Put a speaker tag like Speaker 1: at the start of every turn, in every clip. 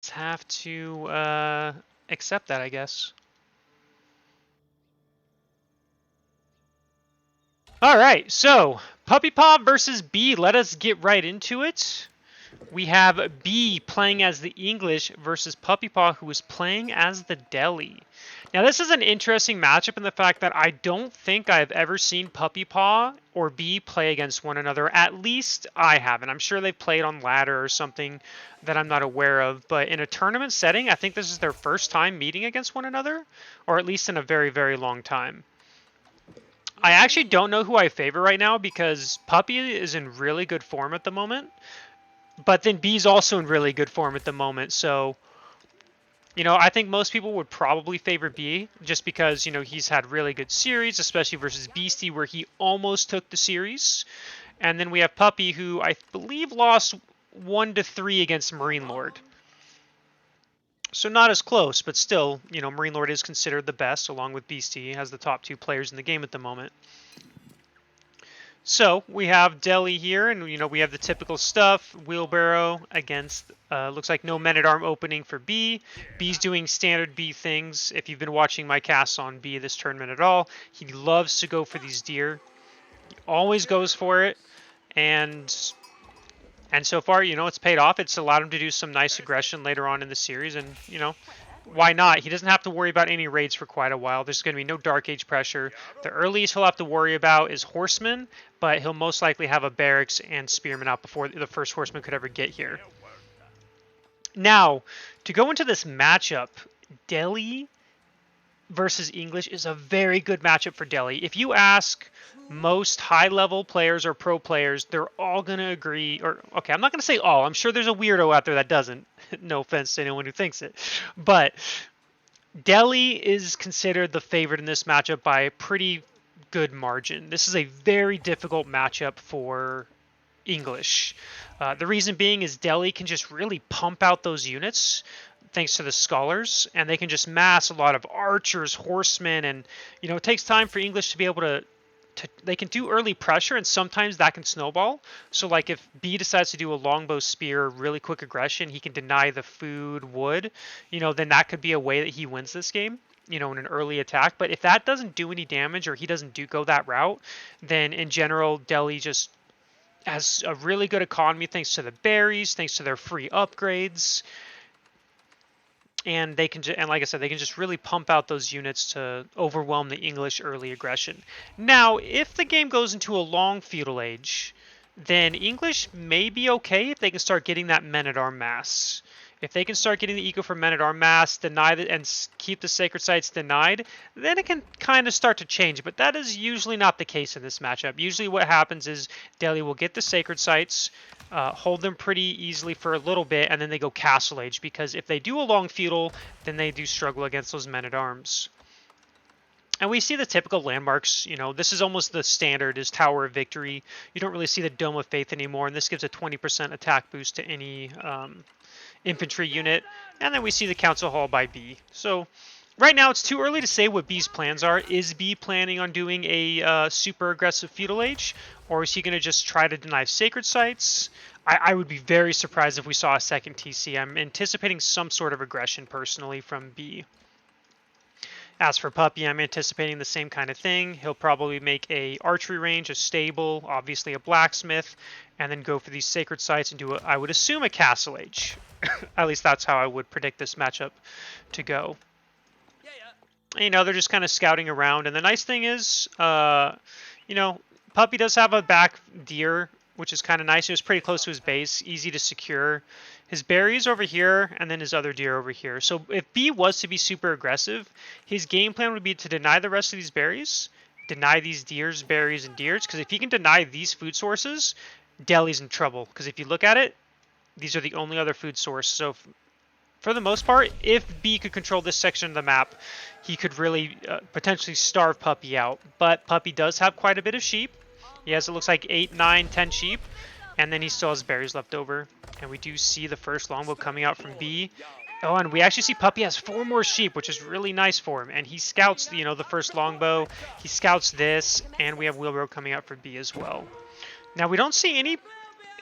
Speaker 1: just have to accept that, I guess. All right, so Puppypaw versus Bee. Let us get right into it. We have Bee playing as the English versus Puppypaw, who is playing as the Delhi. Now, this is an interesting matchup in the fact that I don't think I've ever seen Puppypaw or Bee play against one another. At least I haven't. I'm sure they've played on ladder or something that I'm not aware of. But in a tournament setting, I think this is their first time meeting against one another, or at least in a very, very long time. I actually don't know who I favor right now because Puppy is in really good form at the moment. But then Bee's also in really good form at the moment. So, I think most people would probably favor Bee just because, he's had really good series, especially versus Beastie where he almost took the series. And then we have Puppy who I believe lost 1-3 against Marine Lord. So not as close, but still, Marine Lord is considered the best along with Beastie as the top 2 players in the game at the moment. So we have Delhi here, and we have the typical stuff. Wheelbarrow against, looks like no men-at-arm opening for Bee. Bee's doing standard Bee things. If you've been watching my casts on Bee this tournament at all, he loves to go for these deer. He always goes for it, and so far, it's paid off. It's allowed him to do some nice aggression later on in the series, and, why not? He doesn't have to worry about any raids for quite a while. There's going to be no Dark Age pressure. The earliest he'll have to worry about is Horsemen, but he'll most likely have a Barracks and Spearman out before the first Horseman could ever get here. Now, to go into this matchup, Delhi versus English is a very good matchup for Delhi. If you ask most high-level players or pro players, they're all going to agree, or, okay, I'm not going to say all. I'm sure there's a weirdo out there that doesn't. No offense to anyone who thinks it. But Delhi is considered the favorite in this matchup by a pretty good margin. This is a very difficult matchup for English. The reason being is Delhi can just really pump out those units thanks to the scholars, and they can just mass a lot of archers, horsemen, and it takes time for English to be able to they can do early pressure, and sometimes that can snowball. So like if B decides to do a longbow spear, really quick aggression, he can deny the food, wood, then that could be a way that he wins this game, in an early attack. But if that doesn't do any damage, or he doesn't go that route, then in general, Delhi just has a really good economy thanks to the berries, thanks to their free upgrades. And they can, and like I said, they can just really pump out those units to overwhelm the English early aggression. Now, if the game goes into a long feudal age, then English may be okay if they can start getting that men-at-arm mass. If they can start getting the eco for men-at-arm mass, deny it, and keep the sacred sites denied, then it can kind of start to change. But that is usually not the case in this matchup. Usually what happens is Delhi will get the sacred sites, hold them pretty easily for a little bit, and then they go castle age. Because if they do a long feudal, then they do struggle against those men-at-arms. And we see the typical landmarks, this is almost the standard, is Tower of Victory. You don't really see the Dome of Faith anymore, and this gives a 20% attack boost to any infantry unit. And then we see the Council Hall by B. So right now it's too early to say what B's plans are. Is B planning on doing a super aggressive feudal age, or is he going to just try to deny sacred sites? I would be very surprised if we saw a second TC. I'm anticipating some sort of aggression personally from B. As for Puppy, I'm anticipating the same kind of thing. He'll probably make a archery range, a stable, obviously a blacksmith, and then go for these sacred sites and do, I would assume, a castle age. At least that's how I would predict this matchup to go. They're just kind of scouting around. And the nice thing is, Puppy does have a back deer, which is kind of nice. It was pretty close to his base, easy to secure. His berries over here, and then his other deer over here. So if B was to be super aggressive, his game plan would be to deny the rest of these berries, deny these deers, berries, and deers. Because if he can deny these food sources, Delhi's in trouble. Because if you look at it, these are the only other food source. So for the most part, if B could control this section of the map, he could really potentially starve Puppy out. But Puppy does have quite a bit of sheep. He has, it looks like, 8, 9, 10 sheep. And then he still has berries left over. And we do see the first longbow coming out from B. Oh, and we actually see Puppy has 4 more sheep, which is really nice for him. And he scouts, the first longbow. He scouts this, and we have wheelbarrow coming out for B as well. Now, we don't see any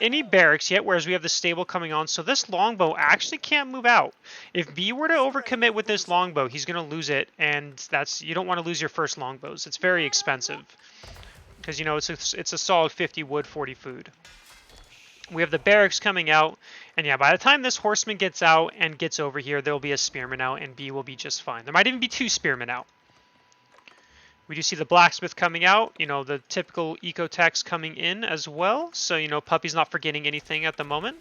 Speaker 1: any barracks yet, whereas we have the stable coming on, so this longbow actually can't move out. If B were to overcommit with this longbow, he's going to lose it, and you don't want to lose your first longbows. It's very expensive because, you know, it's a solid 50 wood, 40 food. We have the barracks coming out, and yeah, by the time this horseman gets out and gets over here, there'll be a spearman out, and B will be just fine. There might even be 2 spearmen out. We do see the blacksmith coming out, you know, the typical eco-techs coming in as well. So, you know, Puppy's not forgetting anything at the moment.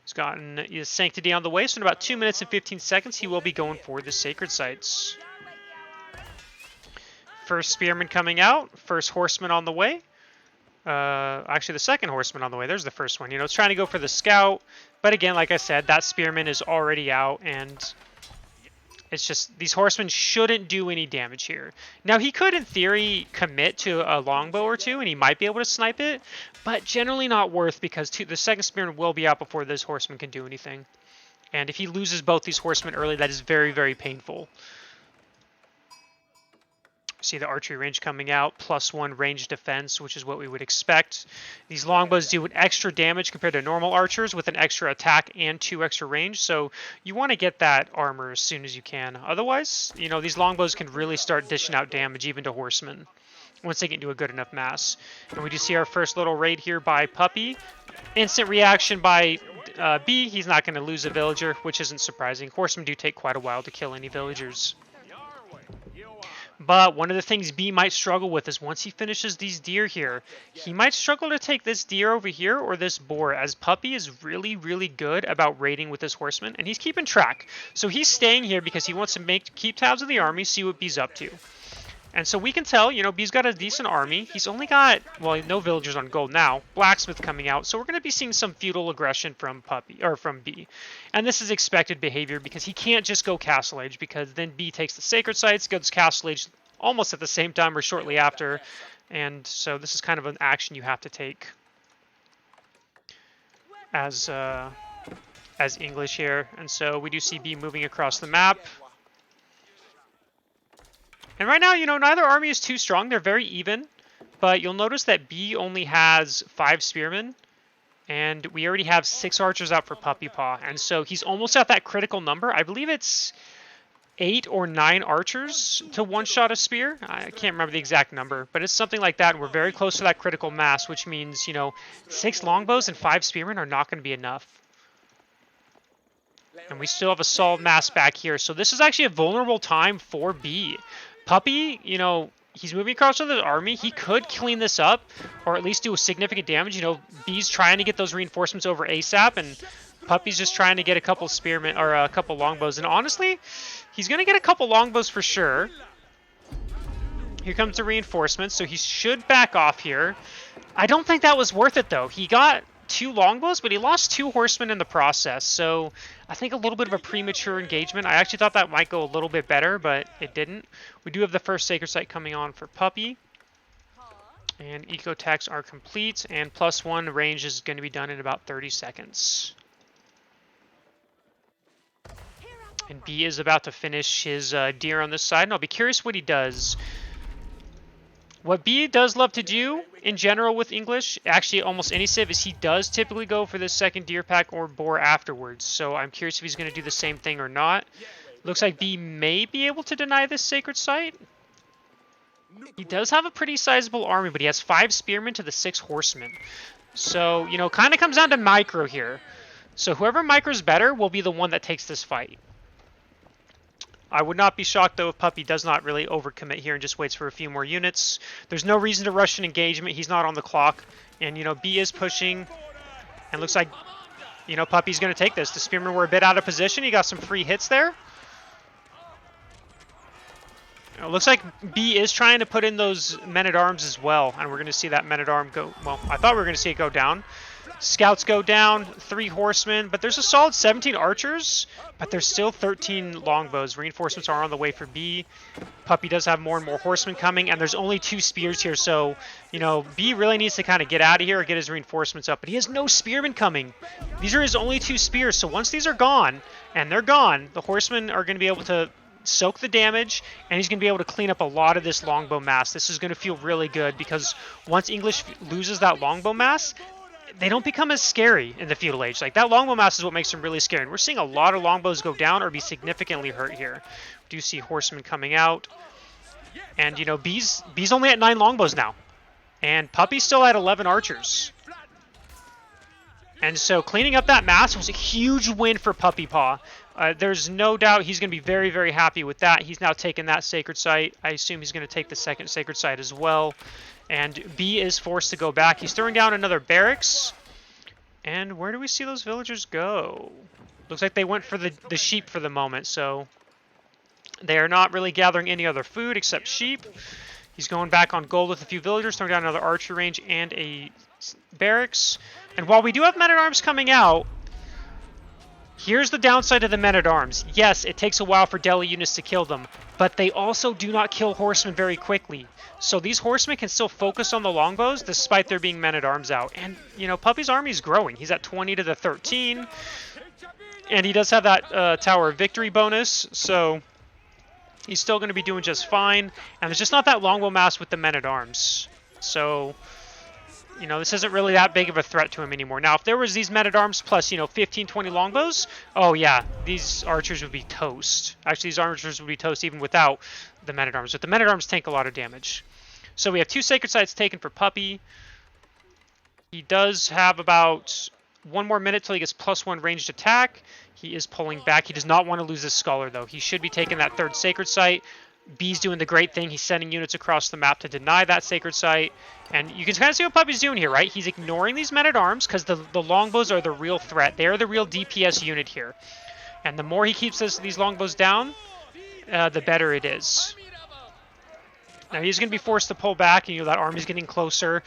Speaker 1: He's gotten his sanctity on the way, so in about 2 minutes and 15 seconds, he will be going for the sacred sites. First spearman coming out, first horseman on the way. Actually, the second horseman on the way. There's the first one. You know, it's trying to go for the scout. But again, like I said, that spearman is already out, and it's just these horsemen shouldn't do any damage here. Now, he could, in theory, commit to a longbow or 2, and he might be able to snipe it, but generally not worth because the second spearman will be out before this horseman can do anything. And if he loses both these horsemen early, that is very, very painful. See the archery range coming out, +1 range defense, which is what we would expect. These longbows do an extra damage compared to normal archers with an extra attack and 2 extra range, so you want to get that armor as soon as you can. Otherwise, you know, these longbows can really start dishing out damage even to horsemen once they get into a good enough mass. And we do see our first little raid here by Puppy. Instant reaction by B. He's not going to lose a villager, which isn't surprising. Horsemen do take quite a while to kill any villagers. But one of the things B might struggle with is once he finishes these deer here, he might struggle to take this deer over here or this boar, as Puppy is really, really good about raiding with this horseman, and he's keeping track. So he's staying here because he wants to keep tabs of the army, see what B's up to. And so we can tell, you know, B's got a decent army. He's only got, well, no villagers on gold now. Blacksmith coming out. So we're going to be seeing some feudal aggression from from B. And this is expected behavior because he can't just go Castle Age, because then B takes the sacred sites, goes Castle Age almost at the same time or shortly after. And so this is kind of an action you have to take as English here. And so we do see B moving across the map. And right now, you know, neither army is too strong. They're very even. But you'll notice that B only has 5 spearmen. And we already have 6 archers out for Puppypaw. And so he's almost at that critical number. I believe it's 8 or 9 archers to one-shot a spear. I can't remember the exact number. But it's something like that. And we're very close to that critical mass. Which means, you know, 6 longbows and 5 spearmen are not going to be enough. And we still have a solid mass back here. So this is actually a vulnerable time for B. Puppy, you know, he's moving across with his army. He could clean this up or at least do a significant damage. You know, B's trying to get those reinforcements over ASAP, and Puppy's just trying to get a couple spearmen or a couple longbows. And honestly, he's going to get a couple longbows for sure. Here comes the reinforcements, so he should back off here. I don't think that was worth it, though. He got 2 longbows, but he lost 2 horsemen in the process. So I think a little bit of a premature engagement. I actually thought that might go a little bit better, but it didn't. We do have the first sacred site coming on for Puppy. And eco-techs are complete, and +1 range is going to be done in about 30 seconds. And B is about to finish his deer on this side, and I'll be curious what he does. What B does love to do, in general with English, actually almost any civ, is he does typically go for the second deer pack or boar afterwards. So I'm curious if he's going to do the same thing or not. Looks like B may be able to deny this sacred site. He does have a pretty sizable army, but he has 5 spearmen to the 6 horsemen. So, you know, kind of comes down to micro here. So whoever micros better will be the one that takes this fight. I would not be shocked, though, if Puppy does not really overcommit here and just waits for a few more units. There's no reason to rush an engagement. He's not on the clock. And, you know, B is pushing. And looks like, you know, Puppy's going to take this. The spearmen were a bit out of position. He got some free hits there. It looks like B is trying to put in those men-at-arms as well. And we're going to see that men-at-arm go... Well, I thought we were going to see it go down. Scouts go down, 3 horsemen, but there's a solid 17 archers, but there's still 13 longbows. Reinforcements are on the way for B. Puppy does have more and more horsemen coming, and there's only 2 spears here, so, you know, B really needs to kind of get out of here or get his reinforcements up, but he has no spearmen coming. These are his only 2 spears, so once these are gone, and they're gone, the horsemen are going to be able to soak the damage, and he's going to be able to clean up a lot of this longbow mass. This is going to feel really good, because once English loses that longbow mass, they don't become as scary in the feudal age. Like that longbow mass is what makes them really scary. And we're seeing a lot of longbows go down or be significantly hurt here. We do see horsemen coming out. And, you know, Bee's only at 9 longbows now. And Puppy's still at 11 archers. And so cleaning up that mass was a huge win for Puppypaw. There's no doubt he's going to be very, very happy with that. He's now taken that sacred site. I assume he's going to take the second sacred site as well. And Bee is forced to go back. He's throwing down another barracks. And where do we see those villagers go? Looks like they went for the sheep for the moment, so they are not really gathering any other food except sheep. He's going back on gold with a few villagers, throwing down another archer range and a barracks. And while we do have men-at-arms coming out, here's the downside of the men-at-arms. Yes, it takes a while for Delhi units to kill them, but they also do not kill horsemen very quickly. So these horsemen can still focus on the longbows despite there being men-at-arms out. And, you know, Puppy's army is growing. He's at 20 to the 13. And he does have that Tower of Victory bonus, so he's still going to be doing just fine. And there's just not that longbow mass with the men-at-arms. So, you know, this isn't really that big of a threat to him anymore. Now, if there was these men-at-arms plus, you know, 15, 20 longbows, oh yeah, these archers would be toast. Actually, these archers would be toast even without the men-at-arms. But the men-at-arms tank a lot of damage. So we have 2 sacred sites taken for Puppy. He does have about 1 more minute till he gets +1 ranged attack. He is pulling back. He does not want to lose this scholar, though. He should be taking that 3rd sacred site. Bee's doing the great thing. He's sending units across the map to deny that sacred site. And you can kind of see what Puppy's doing here, right? He's ignoring these men-at-arms because the longbows are the real threat. They are the real DPS unit here. And the more he keeps these longbows down, the better it is. Now he's going to be forced to pull back, and you know that army's getting closer.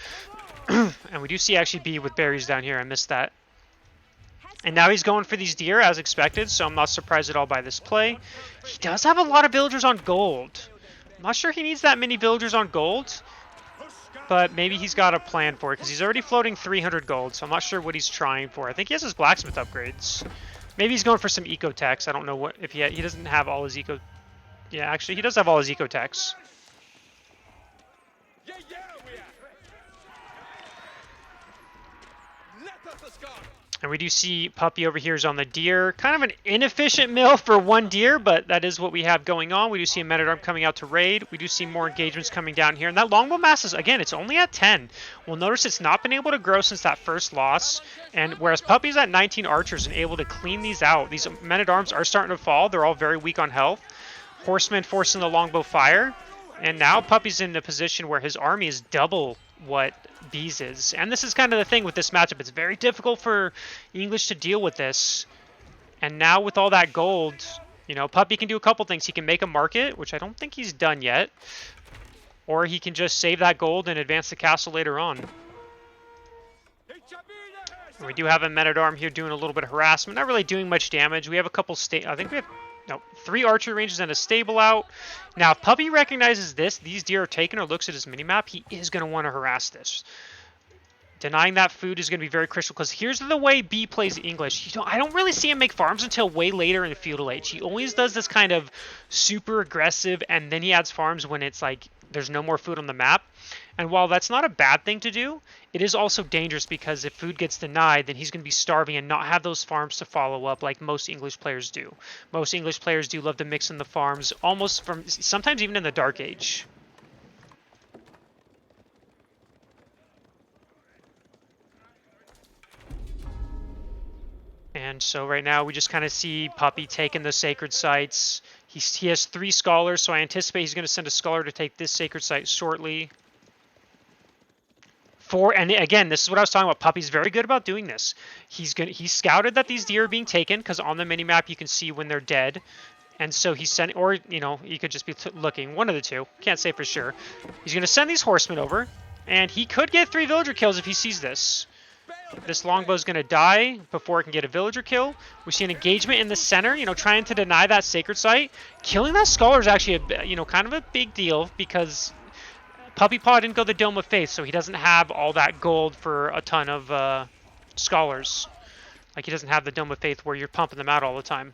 Speaker 1: And we do see actually Bee with berries down here. I missed that. And now he's going for these deer as expected, so I'm not surprised at all by this play. He does have a lot of villagers on gold. I'm not sure he needs that many villagers on gold, but maybe he's got a plan for it because he's already floating 300 gold, so I'm not sure what he's trying for. I think he has his blacksmith upgrades. Maybe he's going for some eco techs. I don't know what if he doesn't have all his eco. Yeah, actually he does have all his eco techs. And we do see Puppy over here is on the deer. Kind of an inefficient mill for 1 deer, but that is what we have going on. We do see a men-at-arm coming out to raid. We do see more engagements coming down here. And that longbow mass is, again, it's only at 10. We'll notice it's not been able to grow since that first loss. And whereas Puppy's at 19 archers and able to clean these out, these men-at-arms are starting to fall. They're all very weak on health. Horsemen forcing the longbow fire. And now Puppy's in a position where his army is double what Bee's is. And this is kind of the thing with this matchup. It's very difficult for English to deal with this. And now with all that gold, you know, Puppy can do a couple things. He can make a market, which I don't think he's done yet. Or he can just save that gold and advance the castle later on. And we do have a men-at-arm here doing a little bit of harassment. Not really doing much damage. We have a couple I think we have 3 archer ranges and a stable out. Now, if Puppy recognizes these deer are taken or looks at his minimap, he is going to want to harass this. Denying that food is going to be very crucial because here's the way Bee plays English. I don't really see him make farms until way later in the feudal age. He always does this kind of super aggressive, and then he adds farms when it's like there's no more food on the map. And while that's not a bad thing to do, it is also dangerous because if food gets denied, then he's going to be starving and not have those farms to follow up like most English players do. Most English players do love to mix in the farms, almost from sometimes even in the Dark Age. And so right now we just kind of see Puppy taking the sacred sites. He has 3 scholars, so I anticipate he's going to send a scholar to take this sacred site shortly. And again, this is what I was talking about. Puppy's very good about doing this. He scouted that these deer are being taken because on the minimap you can see when they're dead. And so he's sending, or, you know, he could just be looking. One of the two. Can't say for sure. He's going to send these horsemen over. And he could get 3 villager kills if he sees this. This longbow is going to die before it can get a villager kill. We see an engagement in the center, you know, trying to deny that sacred site. Killing that scholar is actually, kind of a big deal because Puppypaw didn't go the Dome of Faith, so he doesn't have all that gold for a ton of scholars. Like, he doesn't have the Dome of Faith where you're pumping them out all the time.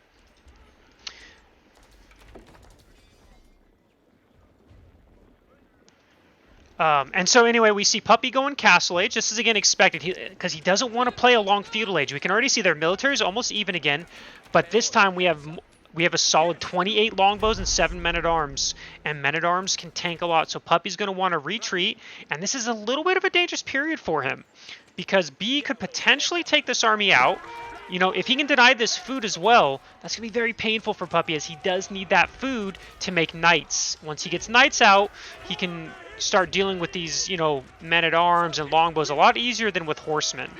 Speaker 1: And so anyway, we see Puppy going Castle Age. This is again expected because he doesn't want to play a long Feudal Age. We can already see their military is almost even again, but this time we have a solid 28 longbows and 7 men-at-arms, and men-at-arms can tank a lot. So Puppy's going to want to retreat, and this is a little bit of a dangerous period for him because B could potentially take this army out. You know, if he can deny this food as well, that's going to be very painful for Puppy as he does need that food to make knights. Once he gets knights out, he can start dealing with these, you know, men-at-arms and longbows a lot easier than with horsemen.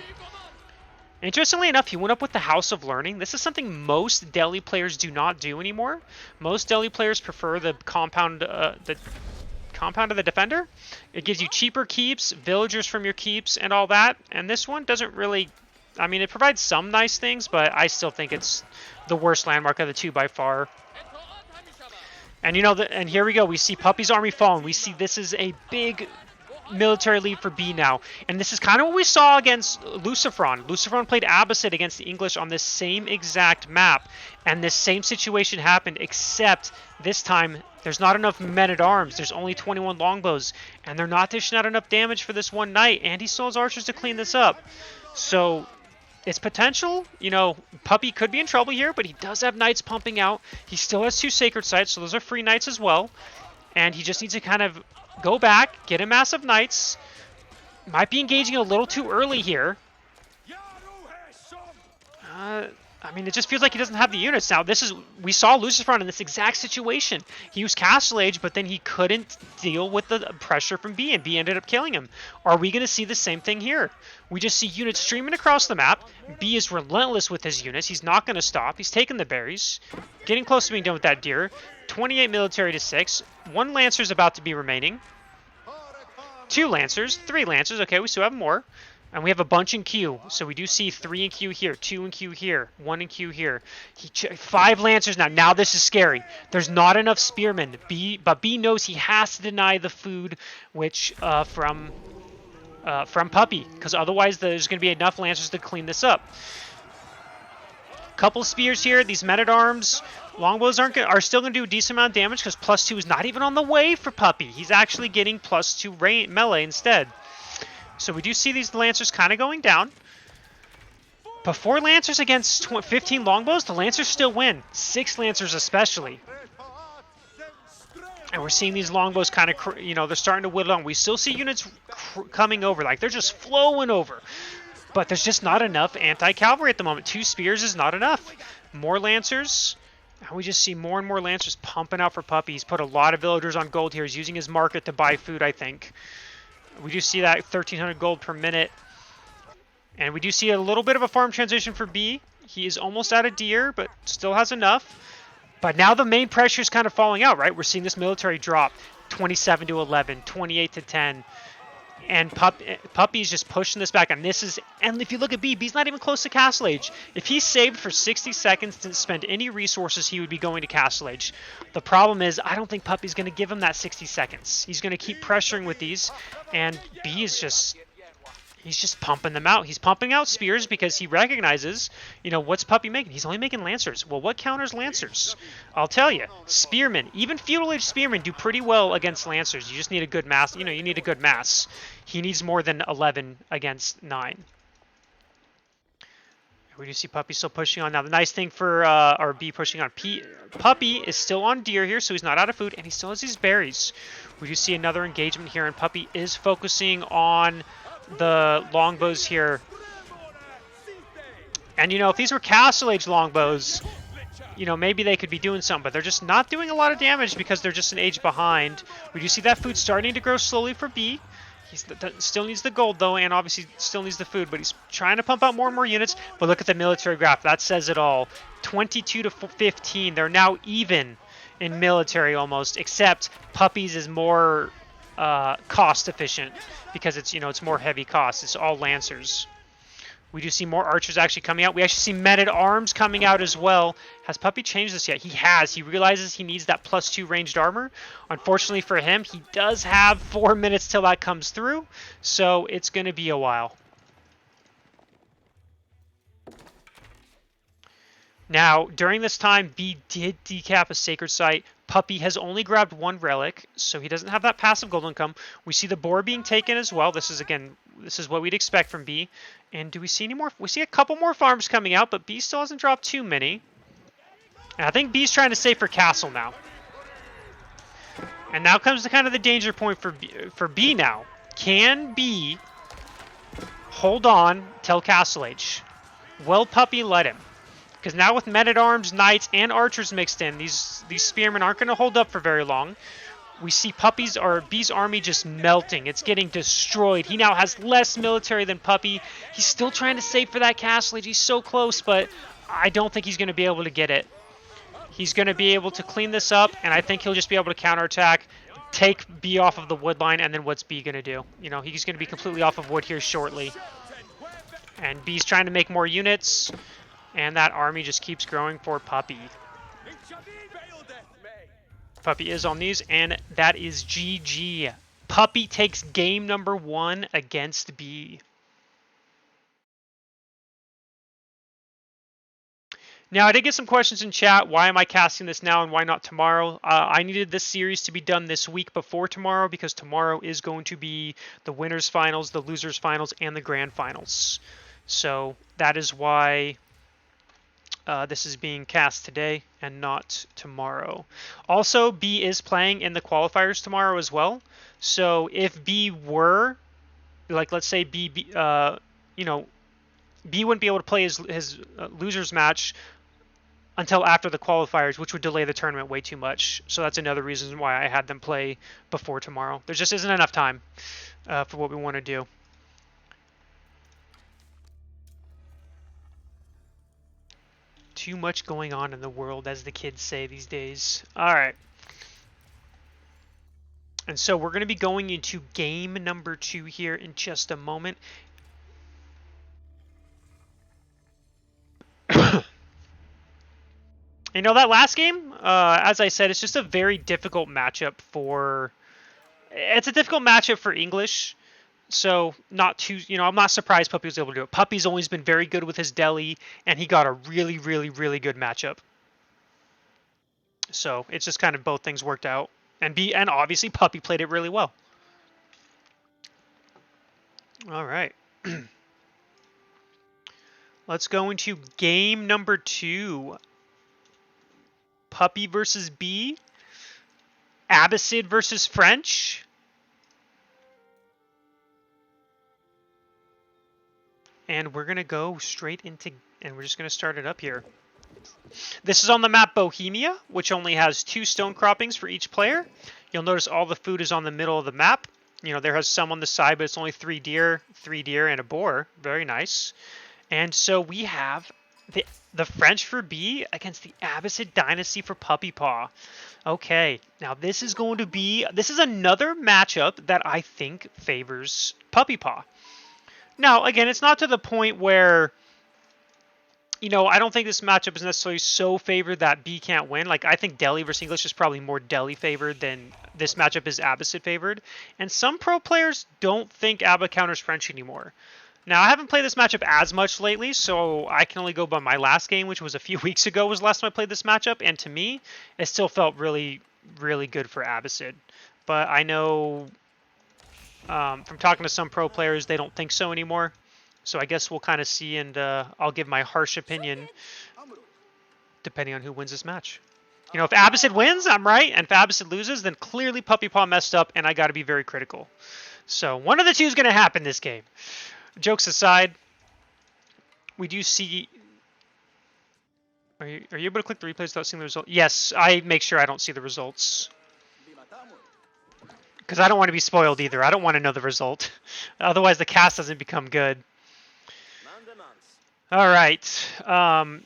Speaker 1: Interestingly enough, he went up with the House of Learning. This is something most Delhi players do not do anymore. Most Delhi players prefer the compound of the Defender. It gives you cheaper keeps, villagers from your keeps, and all that. And this one doesn't really... I mean, it provides some nice things, but I still think it's the worst landmark of the two by far. And you know, and here we go. We see Puppy's army falling. We see this is a big military lead for B now. And this is kind of what we saw against Lucifron. Lucifron played Abbasid against the English on this same exact map. And this same situation happened, except this time there's not enough men-at-arms. There's only 21 longbows. And they're not dishing out enough damage for this one knight. And he still has archers to clean this up. So... it's potential, you know, Puppy could be in trouble here, but he does have knights pumping out. He still has 2 sacred sites, so those are free knights as well. And he just needs to kind of go back, get a massive knights. Might be engaging a little too early here. I mean, it just feels like he doesn't have the units. Now, we saw Lucifron in this exact situation. He used Castle Age, but then he couldn't deal with the pressure from B, and B ended up killing him. Are we going to see the same thing here? We just see units streaming across the map. B is relentless with his units. He's not going to stop. He's taking the berries. Getting close to being done with that deer. 28 military to 6. 1 Lancer's about to be remaining. 2 Lancers. 3 Lancers. Okay, we still have more. And we have a bunch in queue. So we do see 3 in queue here, 2 in queue here, 1 in queue here. 5 Lancers now. Now this is scary. There's not enough spearmen. But B knows he has to deny the food, which from Puppy, because otherwise there's going to be enough Lancers to clean this up. Couple spears here. These men-at-arms. Longbows are still going to do a decent amount of damage because +2 is not even on the way for Puppy. He's actually getting +2 melee instead. So we do see these Lancers kind of going down. But 4 Lancers against 15 Longbows, the Lancers still win. 6 Lancers especially. And we're seeing these Longbows kind of, you know, they're starting to whittle down. We still see units coming over. Like, they're just flowing over. But there's just not enough anti-cavalry at the moment. 2 spears is not enough. More Lancers. And we just see more and more Lancers pumping out for Puppy. He's put a lot of villagers on gold here. He's using his market to buy food, I think. We do see that 1,300 gold per minute. And we do see a little bit of a farm transition for B. He is almost out of deer, but still has enough. But now the main pressure is kind of falling out, right? We're seeing this military drop 27 to 11, 28 to 10. And Puppy's just pushing this back. And if you look at B, B's not even close to Castle Age. If he saved for 60 seconds, didn't spend any resources, he would be going to Castle Age. The problem is, I don't think Puppy's going to give him that 60 seconds. He's going to keep pressuring with these. And B is he's just pumping them out. He's pumping out spears because he recognizes, you know, what's Puppy making? He's only making Lancers. Well, what counters Lancers? I'll tell you, Spearmen, even Feudal Age Spearmen do pretty well against Lancers. You just need a good mass. You know, you need a good mass. He needs more than 11 against 9. We do see Puppy still pushing on. Now, the nice thing for our B pushing on, Puppy is still on deer here, so he's not out of food, and he still has these berries. We do see another engagement here, and Puppy is focusing on the longbows here. And, you know, if these were Castle Age longbows, you know, maybe they could be doing something, but they're just not doing a lot of damage because they're just an age behind. We do see that food starting to grow slowly for B. He still needs the gold, though, and obviously still needs the food, but he's trying to pump out more and more units. But look at the military graph. That says it all. 22 to 15. They're now even in military almost, except Puppy's is more cost efficient because it's, you know, it's more heavy cost. It's all Lancers. We do see more archers actually coming out. We actually see men-at-arms coming out as well. Has Puppy changed this yet? He has. He realizes he needs that +2 ranged armor. Unfortunately for him, he does have 4 minutes till that comes through, so it's going to be a while. Now, during this time, B did decap a sacred site. Puppy has only grabbed one relic, so he doesn't have that passive gold income. We see the boar being taken as well. This is, again, this is what we'd expect from B. And do we see any more? We see a couple more farms coming out, but B still hasn't dropped too many. And I think B's trying to save for castle now. And now comes the kind of the danger point for B now. Can B hold on till Castle Age? Will Puppy let him? Because now with men-at-arms, knights, and archers mixed in, these spearmen aren't going to hold up for very long. We see B's army just melting. It's getting destroyed. He now has less military than Puppy. He's still trying to save for that Castle Age. He's so close, but I don't think he's going to be able to get it. He's going to be able to clean this up, and I think he'll just be able to counterattack, take B off of the wood line, and then what's B going to do? You know, he's going to be completely off of wood here shortly. And B's trying to make more units, and that army just keeps growing for Puppy. Puppy is on these, and that is GG. Puppy takes game number 1 against B. Now, I did get some questions in chat. Why am I casting this now and why not tomorrow? I needed this series to be done this week before tomorrow because tomorrow is going to be the winners finals, the losers finals, and the grand finals. So that is why this is being cast today and not tomorrow. Also, B is playing in the qualifiers tomorrow as well. So if B were, like, let's say B you know, B wouldn't be able to play his losers match until after the qualifiers, which would delay the tournament way too much. So that's another reason why I had them play before tomorrow. There just isn't enough time for what we want to do. Too much going on in the world, as the kids say these days. All right. And so we're going to be going into game number 2 here in just a moment. You know, that last game, as I said, it's just a very difficult matchup for... It's a difficult matchup for English. So, not too... You know, I'm not surprised Puppy was able to do it. Puppy's always been very good with his deli, and he got a really, really, really good matchup. So, it's just kind of both things worked out. And obviously, Puppy played it really well. All right. Let's go into game number 2. Puppy versus B. Abbasid versus French. And we're going to go straight into... And we're just going to start it up here. This is on the map Bohemia, which only has 2 stone croppings for each player. You'll notice all the food is on the middle of the map. You know, there has some on the side, but it's only 3 deer, and a boar. Very nice. And so we have the French for B against the Abbasid Dynasty for Puppypaw. Okay, now this is another matchup that I think favors Puppypaw. Now, again, it's not to the point where, you know, I don't think this matchup is necessarily so favored that B can't win. Like, I think Delhi versus English is probably more Delhi favored than this matchup is Abbasid favored. And some pro players don't think Abba counters French anymore. Now, I haven't played this matchup as much lately, so I can only go by my last game, which was a few weeks ago was the last time I played this matchup. And to me, it still felt really, really good for Abbasid. But I know from talking to some pro players, they don't think so anymore. So I guess we'll kind of see, and I'll give my harsh opinion depending on who wins this match. You know, if Abbasid wins, I'm right. And if Abbasid loses, then clearly Puppypaw messed up, and I got to be very critical. So one of the two is going to happen this game. Jokes aside, we do see... Are you able to click the replays without seeing the result? Yes, I make sure I don't see the results. Because I don't want to be spoiled either. I don't want to know the result. Otherwise, the cast doesn't become good. All right.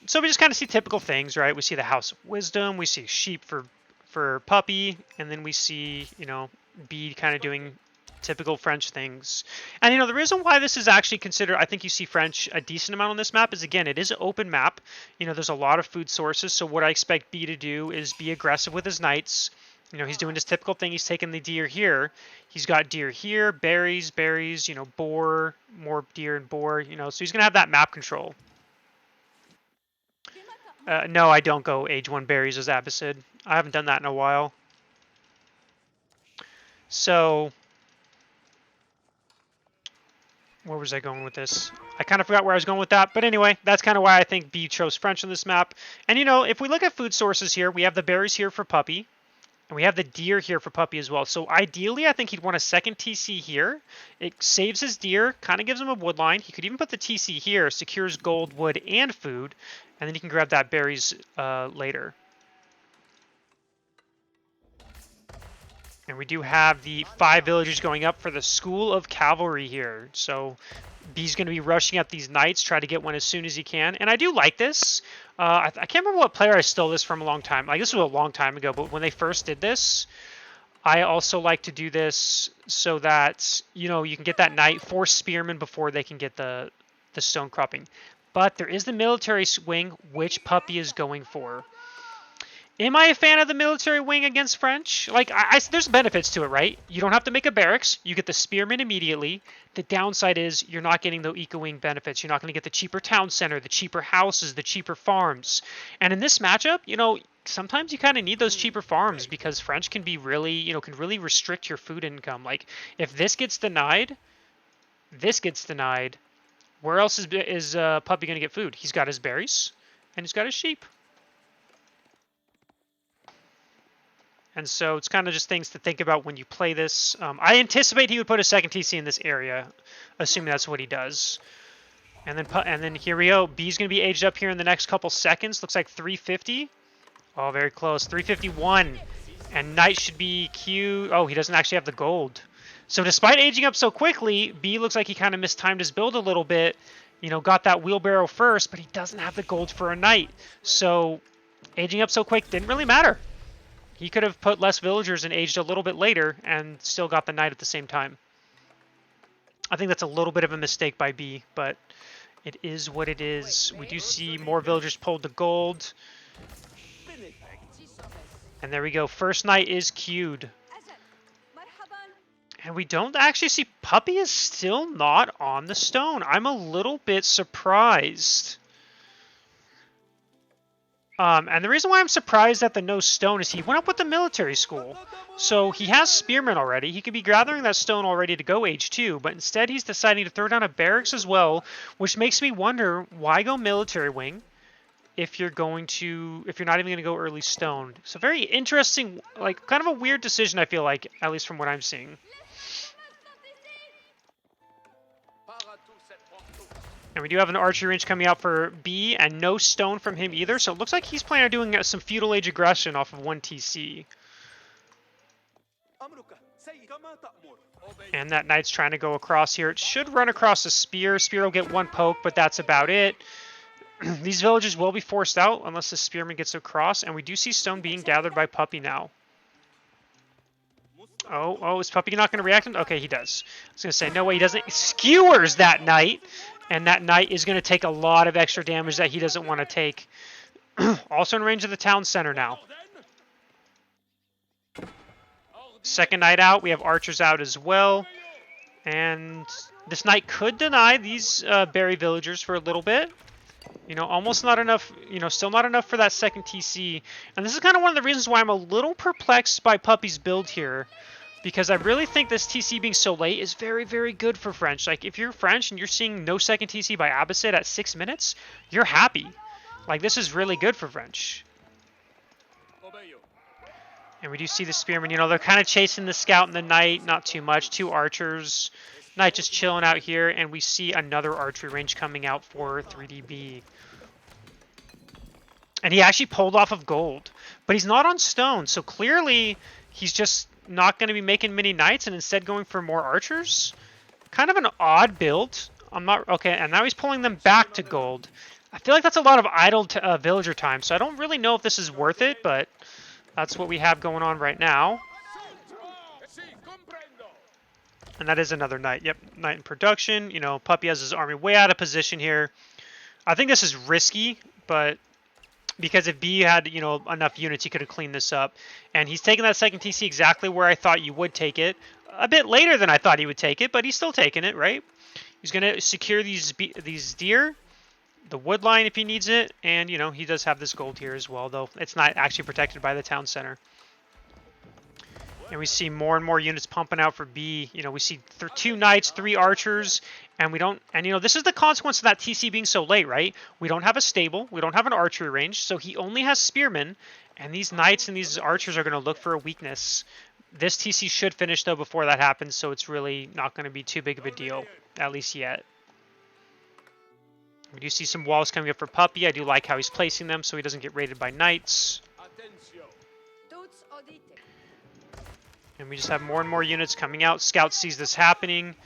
Speaker 1: So we just kind of see typical things, right? We see the House of Wisdom. We see sheep for Puppy. And then we see, you know, B kind of doing typical French things. And, you know, the reason why this is actually considered, I think you see French a decent amount on this map is, again, it is an open map. You know, there's a lot of food sources. So what I expect B to do is be aggressive with his knights. You know, he's doing his typical thing. He's taking the deer here. He's got deer here, berries, you know, boar, more deer and boar, you know. So he's going to have that map control. No, I don't go age 1 berries as Abbasid. I haven't done that in a while. So, where was I going with this? I kind of forgot where I was going with that. But anyway, that's kind of why I think B chose French on this map. And you know, if we look at food sources here, we have the berries here for Puppy. And we have the deer here for Puppy as well. So ideally, I think he'd want a second TC here. It saves his deer, kind of gives him a wood line. He could even put the TC here, secures gold, wood, and food. And then he can grab that berries later. And we do have the 5 villagers going up for the School of Cavalry here. So B's going to be rushing up these knights, try to get one as soon as he can. And I do like this. I can't remember what player I stole this from a long time. Like, this was a long time ago, but when they first did this, I also like to do this so that, you know, you can get that knight, 4 spearmen before they can get the stone cropping. But there is the military wing, which Puppy is going for. Am I a fan of the military wing against French? Like, there's benefits to it, right? You don't have to make a barracks. You get the spearmen immediately. The downside is you're not getting the eco-wing benefits. You're not going to get the cheaper town center, the cheaper houses, the cheaper farms. And in this matchup, you know, sometimes you kind of need those cheaper farms because French can be really, you know, can really restrict your food income. Like, if this gets denied, where else is Puppy going to get food? He's got his berries and he's got his sheep. And so it's kind of just things to think about when you play this. I anticipate he would put a second TC in this area, assuming that's what he does. And then here we go. B's going to be aged up here in the next couple seconds. Looks like 350. Oh, very close. 351. And Knight should be Q. Oh, he doesn't actually have the gold. So despite aging up so quickly, B looks like he kind of mistimed his build a little bit. You know, got that wheelbarrow first, but he doesn't have the gold for a Knight. So aging up so quick didn't really matter. He could have put less villagers and aged a little bit later and still got the knight at the same time. I think that's a little bit of a mistake by B, but it is what it is. We do see more villagers pulled to gold. And there we go. First knight is queued. And we don't actually see Puppy is still not on the stone. I'm a little bit surprised. And the reason why I'm surprised at the no stone is he went up with the military school. So he has spearmen already. He could be gathering that stone already to go age 2, but instead he's deciding to throw down a barracks as well, which makes me wonder, why go military wing if you're not even going to go early stone? So very interesting, like kind of a weird decision, I feel like, at least from what I'm seeing. And we do have an archery range coming out for B, and no stone from him either. So it looks like he's planning on doing some feudal age aggression off of 1 TC. And that knight's trying to go across here. It should run across a spear. Spear will get 1 poke, but that's about it. These villagers will be forced out unless the spearman gets across. And we do see stone being gathered by Puppy now. Oh, is Puppy not going to react? Okay, he does. I was going to say, no way, he doesn't. He skewers that knight. And that knight is going to take a lot of extra damage that he doesn't want to take. Also in range of the town center now. Second knight out. We have archers out as well. And this knight could deny these berry villagers for a little bit. You know, almost not enough, you know, still not enough for that second TC. And this is kind of one of the reasons why I'm a little perplexed by Puppy's build here. Because I really think this TC being so late is very, very good for French. Like, if you're French and you're seeing no second TC by Abbasid at 6 minutes, you're happy. Like, this is really good for French. And we do see the spearmen. You know, they're kind of chasing the scout and the knight. Not too much. 2 archers. Knight just chilling out here. And we see another archery range coming out for 3DB. And he actually pulled off of gold. But he's not on stone. So clearly, he's just not going to be making many knights and instead going for more archers. Kind of an odd build. I'm not okay. And now he's pulling them back to gold. I feel like that's a lot of idle villager time, so I don't really know if this is worth it, but that's what we have going on right now. And that is another knight. Yep, knight in production. You know, Puppy has his army way out of position here. I think this is risky, but because if B had, you know, enough units, he could have cleaned this up. And he's taking that second TC exactly where I thought you would take it. A bit later than I thought he would take it, but he's still taking it, right? He's going to secure these deer. the wood line if he needs it. And, you know, he does have this gold here as well, though it's not actually protected by the town center. And we see more and more units pumping out for B. You know, we see 2 knights, 3 archers, and we don't... And, you know, this is the consequence of that TC being so late, right? We don't have a stable. We don't have an archery range, so he only has spearmen. And these knights and these archers are going to look for a weakness. This TC should finish, though, before that happens, so it's really not going to be too big of a deal, at least yet. We do see some walls coming up for Puppy. I do like how he's placing them so he doesn't get raided by knights. And we just have more and more units coming out. Scout sees this happening.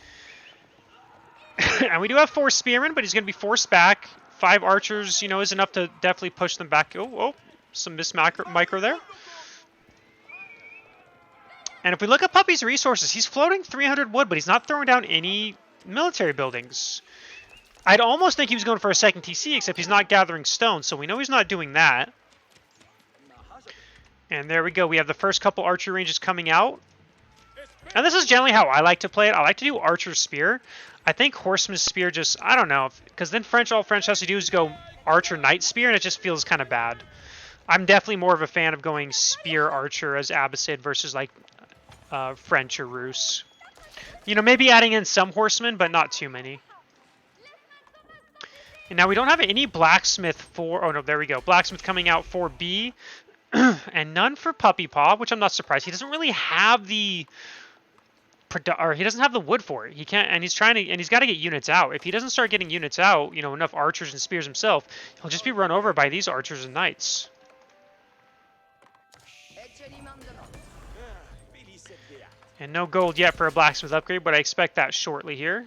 Speaker 1: And we do have 4 spearmen, but he's going to be forced back. 5 archers, you know, is enough to definitely push them back. Oh, some missed micro there. And if we look at Puppy's resources, he's floating 300 wood, but he's not throwing down any military buildings. I'd almost think he was going for a second TC, except he's not gathering stone, so we know he's not doing that. And there we go. We have the first couple archery ranges coming out. And this is generally how I like to play it. I like to do Archer's Spear. I think Horseman's Spear just, I don't know. Because then all French has to do is go Archer Knight Spear, and it just feels kind of bad. I'm definitely more of a fan of going Spear Archer as Abbasid versus like French or Rus. You know, maybe adding in some horsemen, but not too many. And now we don't have any blacksmith for... Oh, no, there we go. Blacksmith coming out for B. And none for Puppypaw, which I'm not surprised. He doesn't really have the... Or he doesn't have the wood for it. He can't... And he's trying to... And he's got to get units out. If he doesn't start getting units out, you know, enough archers and spears himself, he'll just be run over by these archers and knights. And no gold yet for a blacksmith upgrade, but I expect that shortly here.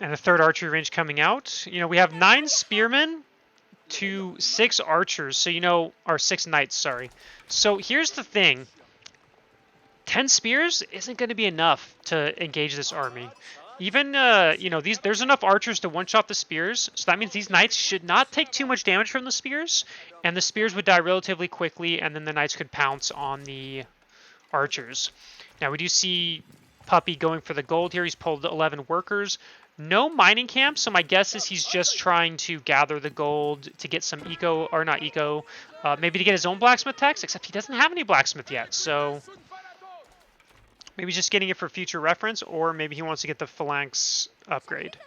Speaker 1: And a 3rd archery range coming out. You know, we have 9 spearmen to 6 archers. So, you know, or 6 knights, sorry. So here's the thing. 10 spears isn't going to be enough to engage this army. Even, you know, there's enough archers to one-shot the spears. So that means these knights should not take too much damage from the spears. And the spears would die relatively quickly, and then the knights could pounce on the archers. Now, we do see Puppy going for the gold here. He's pulled 11 workers. No mining camp, so my guess is he's just trying to gather the gold to get some eco, or not eco, maybe to get his own blacksmith tax, except he doesn't have any blacksmith yet, so maybe just getting it for future reference, or maybe he wants to get the phalanx upgrade.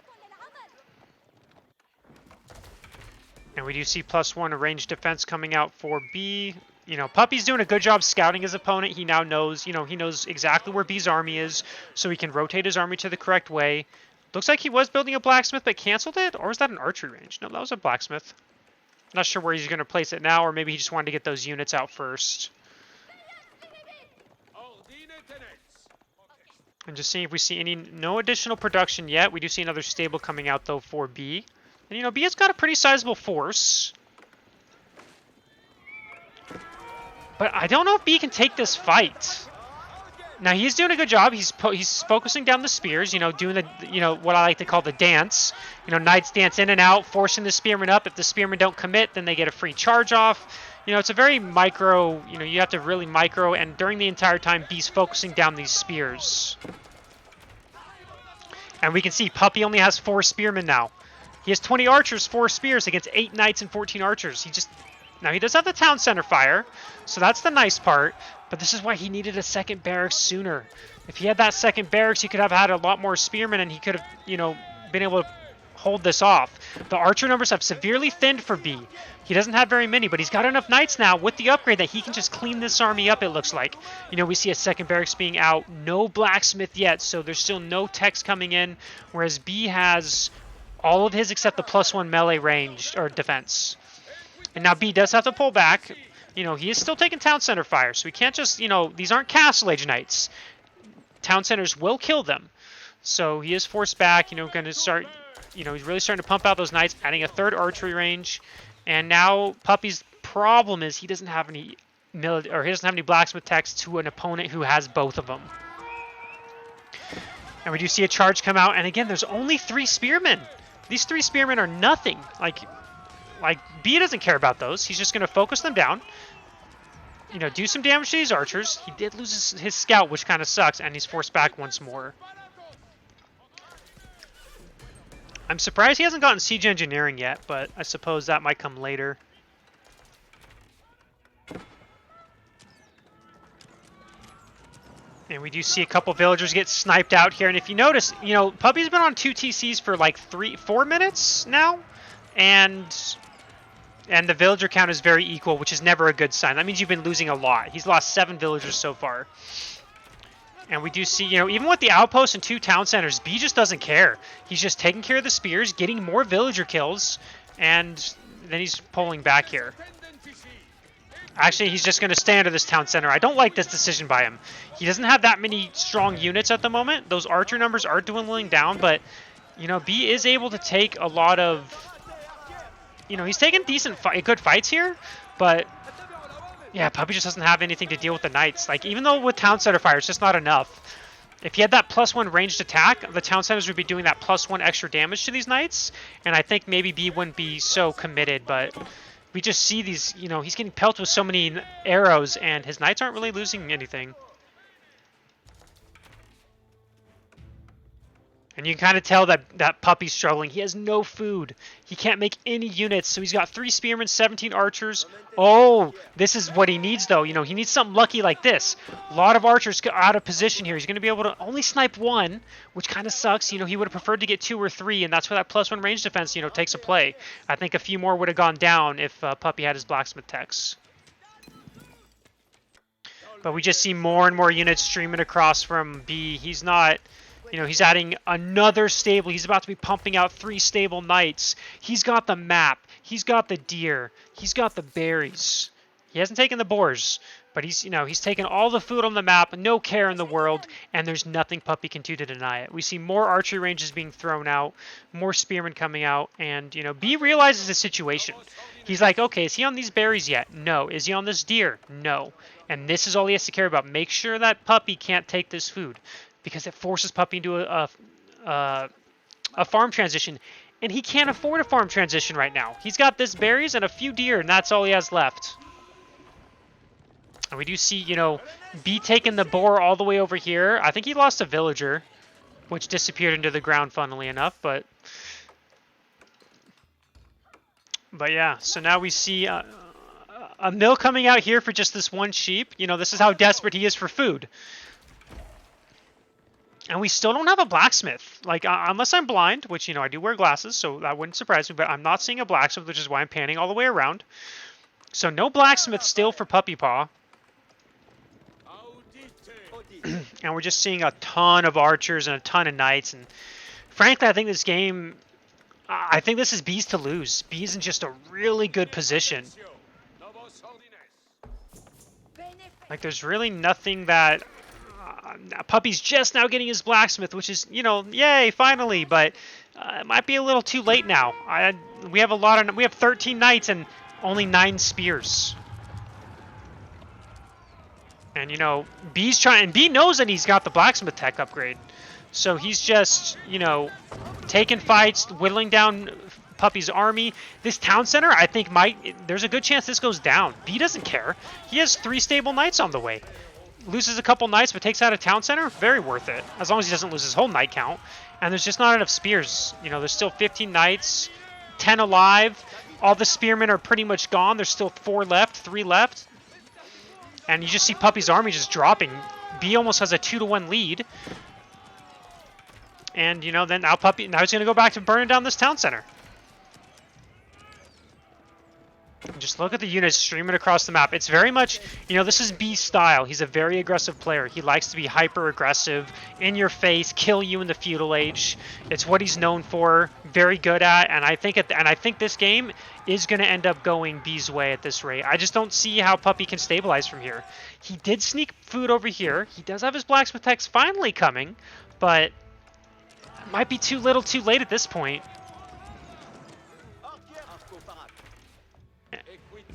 Speaker 1: And we do see +1 ranged defense coming out for B. You know, Puppy's doing a good job scouting his opponent. He now knows, you know, he knows exactly where B's army is, so he can rotate his army to the correct way. Looks like he was building a blacksmith but canceled it, or was that an archery range? No, that was a blacksmith. Not sure where he's going to place it now, or maybe he just wanted to get those units out first. And just seeing if we see no additional production yet. We do see another stable coming out, though, for B. And, you know, B has got a pretty sizable force. But I don't know if B can take this fight. Now, he's doing a good job. He's focusing down the spears, you know, doing the, you know, what I like to call the dance. You know, knights dance in and out, forcing the spearmen up. If the spearmen don't commit, then they get a free charge off. You know, it's a very micro, you know, you have to really micro, and during the entire time, B's focusing down these spears. And we can see Puppy only has 4 spearmen now. He has 20 archers, 4 spears against 8 knights and 14 archers. Now, he does have the town center fire, so that's the nice part. But this is why he needed a second barracks sooner. If he had that second barracks, he could have had a lot more spearmen, and he could have, you know, been able to hold this off. The archer numbers have severely thinned for B. He doesn't have very many, but he's got enough knights now with the upgrade that he can just clean this army up, it looks like. You know, we see a second barracks being out. No blacksmith yet, so there's still no techs coming in, whereas B has all of his except the +1 melee range or defense. And now B does have to pull back. You know, he is still taking town center fire, so we can't just, you know, these aren't castle age knights. Town centers will kill them. So he is forced back, you know, going to start, you know, he's really starting to pump out those knights, adding a 3rd archery range. And now Puppy's problem is he doesn't have any he doesn't have any blacksmith techs to an opponent who has both of them. And we do see a charge come out, and again, there's only 3 spearmen. These 3 spearmen are nothing. Like B doesn't care about those. He's just going to focus them down. You know, do some damage to these archers. He did lose his scout, which kind of sucks, and he's forced back once more. I'm surprised he hasn't gotten siege engineering yet, but I suppose that might come later. And we do see a couple villagers get sniped out here. And if you notice, you know, Puppy's been on 2 TCs for like 4 minutes now. And the villager count is very equal, which is never a good sign. That means you've been losing a lot. He's lost 7 villagers so far. And we do see, you know, even with the outposts and 2 town centers, B just doesn't care. He's just taking care of the spears, getting more villager kills, and then he's pulling back here. Actually, he's just going to stay under this town center. I don't like this decision by him. He doesn't have that many strong units at the moment. Those archer numbers are dwindling down, but, you know, B is able to take a lot of... You know, he's taking good fights here, but... Yeah, Puppy just doesn't have anything to deal with the knights. Like, even though with town center fire, it's just not enough. If he had that +1 ranged attack, the town centers would be doing that +1 extra damage to these knights, and I think maybe B wouldn't be so committed, but we just see these, you know, he's getting pelted with so many arrows, and his knights aren't really losing anything. And you can kind of tell that Puppy's struggling. He has no food. He can't make any units. So he's got 3 spearmen, 17 archers. Oh, this is what he needs, though. You know, he needs something lucky like this. A lot of archers out of position here. He's going to be able to only snipe 1, which kind of sucks. You know, he would have preferred to get 2 or 3, and that's where that +1 range defense, you know, takes a play. I think a few more would have gone down if Puppy had his blacksmith techs. But we just see more and more units streaming across from B. He's not... You know, he's adding another stable. He's about to be pumping out 3 stable knights. He's got the map. He's got the deer. He's got the berries. He hasn't taken the boars, but he's, you know, he's taken all the food on the map, no care in the world, and there's nothing Puppy can do to deny it. We see more archery ranges being thrown out, more spearmen coming out, and, you know, B realizes the situation. He's like, okay, is he on these berries yet? No. Is he on this deer? No. And this is all he has to care about. Make sure that Puppy can't take this food, because it forces Puppy into a farm transition, and he can't afford a farm transition right now. He's got this berries and a few deer, and that's all he has left. And we do see, you know, B taking the boar all the way over here. I think he lost a villager, which disappeared into the ground, funnily enough, but yeah, so now we see a mill coming out here for just this 1 sheep. You know, this is how desperate he is for food. And we still don't have a blacksmith. Like, unless I'm blind, which, you know, I do wear glasses, so that wouldn't surprise me, but I'm not seeing a blacksmith, which is why I'm panning all the way around. So no blacksmith still for Puppypaw. And we're just seeing a ton of archers and a ton of knights. And frankly, I think this game, I think this is B's to lose. B's in just a really good position. Like, there's really nothing that... Puppy's just now getting his blacksmith, which is, you know, yay, finally, but it might be a little too late now. We have 13 knights and only 9 spears. And, you know, B's trying, and B knows that he's got the blacksmith tech upgrade. So he's just, you know, taking fights, whittling down Puppy's army. This town center, I think, there's a good chance this goes down. B doesn't care. He has 3 stable knights on the way. Loses a couple knights, but takes out a town center, very worth it. As long as he doesn't lose his whole knight count. And there's just not enough spears. You know, there's still 15 knights, 10 alive. All the spearmen are pretty much gone. There's still 4 left, 3 left. And you just see Puppy's army just dropping. B almost has a 2-to-1 lead. And, you know, then now he's going to go back to burning down this town center. Just look at the units streaming across the map. It's very much, you know, this is B's style. He's a very aggressive player. He likes to be hyper-aggressive, in your face, kill you in the feudal age. It's what he's known for, very good at, and I think this game is going to end up going B's way at this rate. I just don't see how Puppy can stabilize from here. He did sneak food over here. He does have his blacksmith techs finally coming, but it might be too little too late at this point.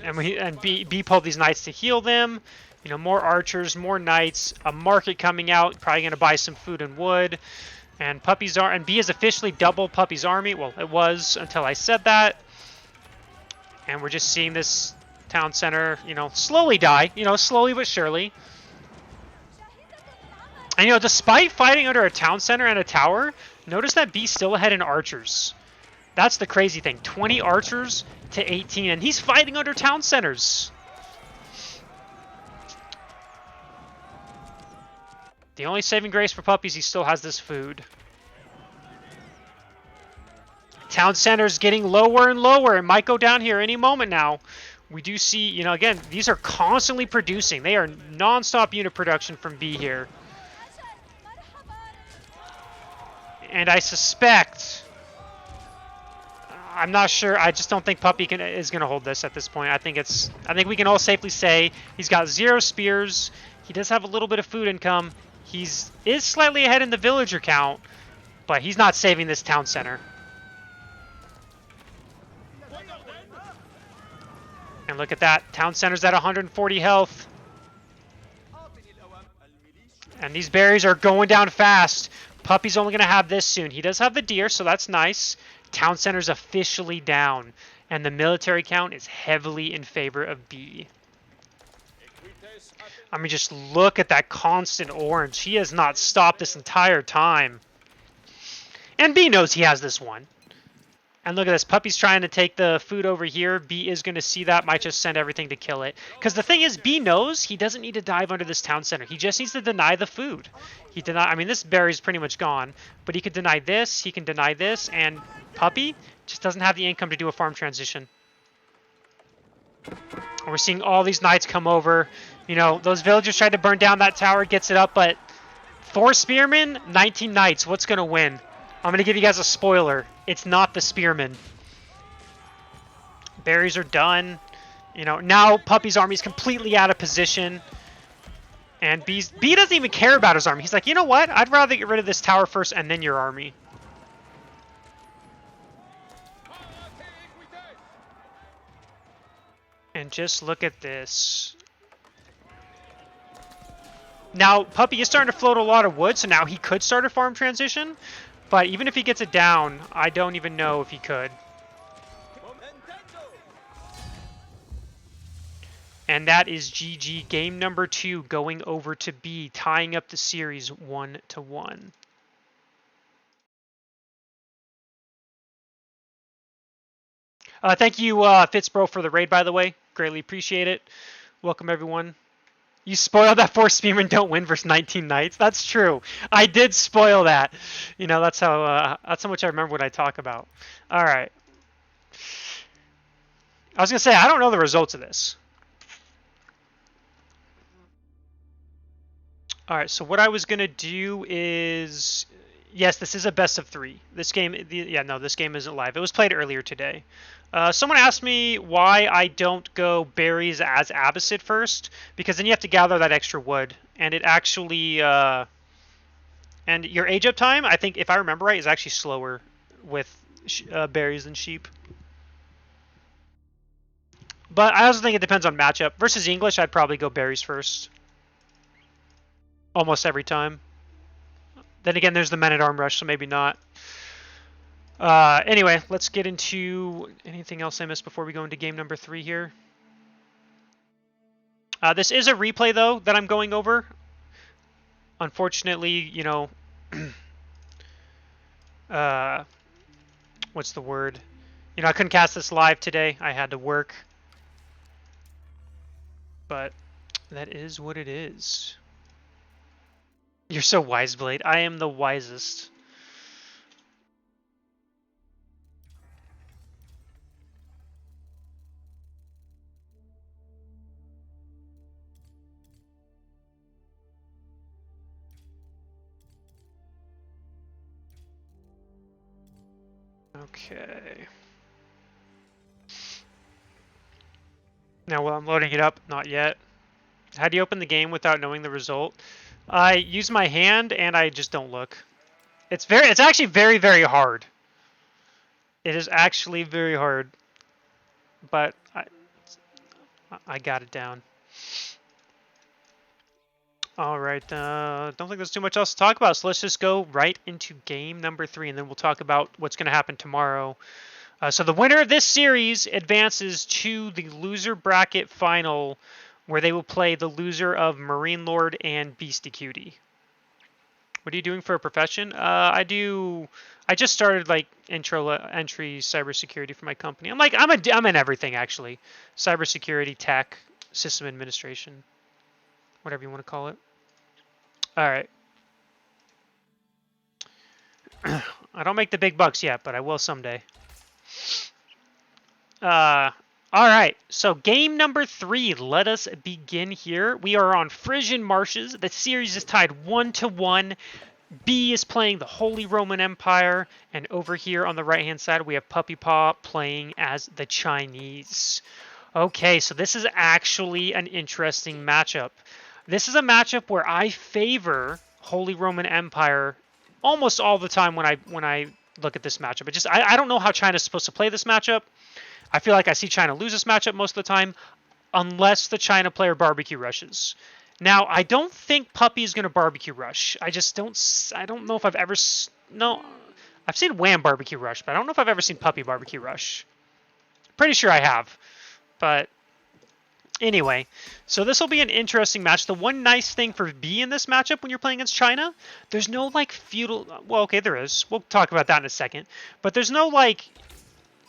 Speaker 1: And B pulled these knights to heal them. You know, more archers, more knights, a market coming out, probably going to buy some food and wood. And B has officially doubled Puppy's army. Well, it was until I said that. And we're just seeing this town center, you know, slowly die. You know, slowly but surely. And, you know, despite fighting under a town center and a tower, notice that B's still ahead in archers. That's the crazy thing. 20 archers to 18, and he's fighting under town centers. The only saving grace for Puppy is he still has this food. Town center's getting lower and lower. It might go down here any moment now. We do see, you know, again, these are constantly producing. They are non-stop unit production from B here. And I suspect... I'm not sure. I just don't think Puppy is going to hold this at this point. I think we can all safely say he's got 0 spears. He does have a little bit of food income. Is slightly ahead in the villager count, but he's not saving this town center. And look at that. Town center's at 140 health. And these berries are going down fast. Puppy's only going to have this soon. He does have the deer, so that's nice. Town center's officially down, and the military count is heavily in favor of B. I mean, just look at that constant orange. He has not stopped this entire time. And B knows he has this one. And look at this. Puppy's trying to take the food over here. B is going to see that. Might just send everything to kill it. Because the thing is, B knows he doesn't need to dive under this town center. He just needs to deny the food. I mean, this berry's pretty much gone. But he could deny this. He can deny this. And Puppy just doesn't have the income to do a farm transition. We're seeing all these knights come over. You know, those villagers tried to burn down that tower. Gets it up. But 4 spearmen, 19 knights. What's going to win? I'm going to give you guys a spoiler. It's not the spearmen. Berries are done. You know, now Puppy's army is completely out of position. And B doesn't even care about his army. He's like, you know what? I'd rather get rid of this tower first and then your army. And just look at this. Now, Puppy is starting to float a lot of wood, so now he could start a farm transition. But even if he gets it down, I don't even know if he could. And that is GG. Game number 2 going over to B, tying up the series 1-1. Thank you, Fitzbro, for the raid, by the way. Greatly appreciate it. Welcome, everyone. You spoiled that 4 spearmen don't win versus 19 knights. That's true. I did spoil that. You know, that's how much I remember what I talk about. All right. I was going to say, I don't know the results of this. All right, so what I was going to do is... Yes, this is a best of 3. This game... this game isn't live. It was played earlier today. Someone asked me why I don't go berries as Abbasid first, because then you have to gather that extra wood, and it actually... and your age up time, I think, if I remember right, is actually slower with berries than sheep. But I also think it depends on matchup. Versus English, I'd probably go berries first. Almost every time. Then again, there's the men-at-arm rush, so maybe not. Anyway, let's get into anything else I missed before we go into game number 3 here. This is a replay, though, that I'm going over. Unfortunately, you know... what's the word? You know, I couldn't cast this live today. I had to work. But that is what it is. You're so wise, Blade. I am the wisest. Okay. Now, while I'm loading it up, not yet. How do you open the game without knowing the result? I use my hand and I just don't look. It's actually very, very hard. It is actually very hard. But I got it down. Alright, don't think there's too much else to talk about, so let's just go right into game number 3, and then we'll talk about what's going to happen tomorrow. So the winner of this series advances to the loser bracket final, where they will play the loser of Marine Lord and Beastie Cutie. What are you doing for a profession? I just started like entry cybersecurity for my company. I'm in everything actually. Cybersecurity, tech, system administration, whatever you want to call it. All right. I don't make the big bucks yet, but I will someday. Uh, all right. So game number 3. Let us begin here. We are on Frisian Marshes. The series is tied 1-1. B is playing the Holy Roman Empire, and over here on the right-hand side we have Puppypaw playing as the Chinese. Okay, so this is actually an interesting matchup. This is a matchup where I favor Holy Roman Empire almost all the time when I look at this matchup. I don't know how China's supposed to play this matchup. I feel like I see China lose this matchup most of the time, unless the China player barbecue rushes. Now, I don't think Puppy is going to barbecue rush. I don't know if I've ever... No, I've seen Wham barbecue rush, but I don't know if I've ever seen Puppy barbecue rush. Pretty sure I have. But anyway, so this will be an interesting match. The one nice thing for B in this matchup when you're playing against China, there's no like feudal... Well, okay, there is. We'll talk about that in a second. But there's no like...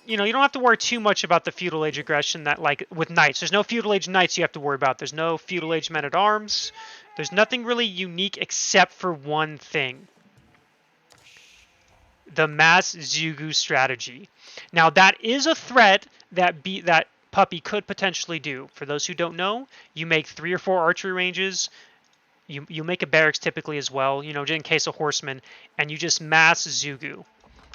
Speaker 1: You know, you don't have to worry too much about the feudal age aggression that, like, with knights. There's no feudal age knights you have to worry about. There's no feudal age men at arms. There's nothing really unique except for one thing. The mass Zugu strategy. Now, that is a threat that Puppy could potentially do. For those who don't know, you make 3 or 4 archery ranges. You make a barracks typically as well, you know, in case of horsemen, and you just mass Zugu.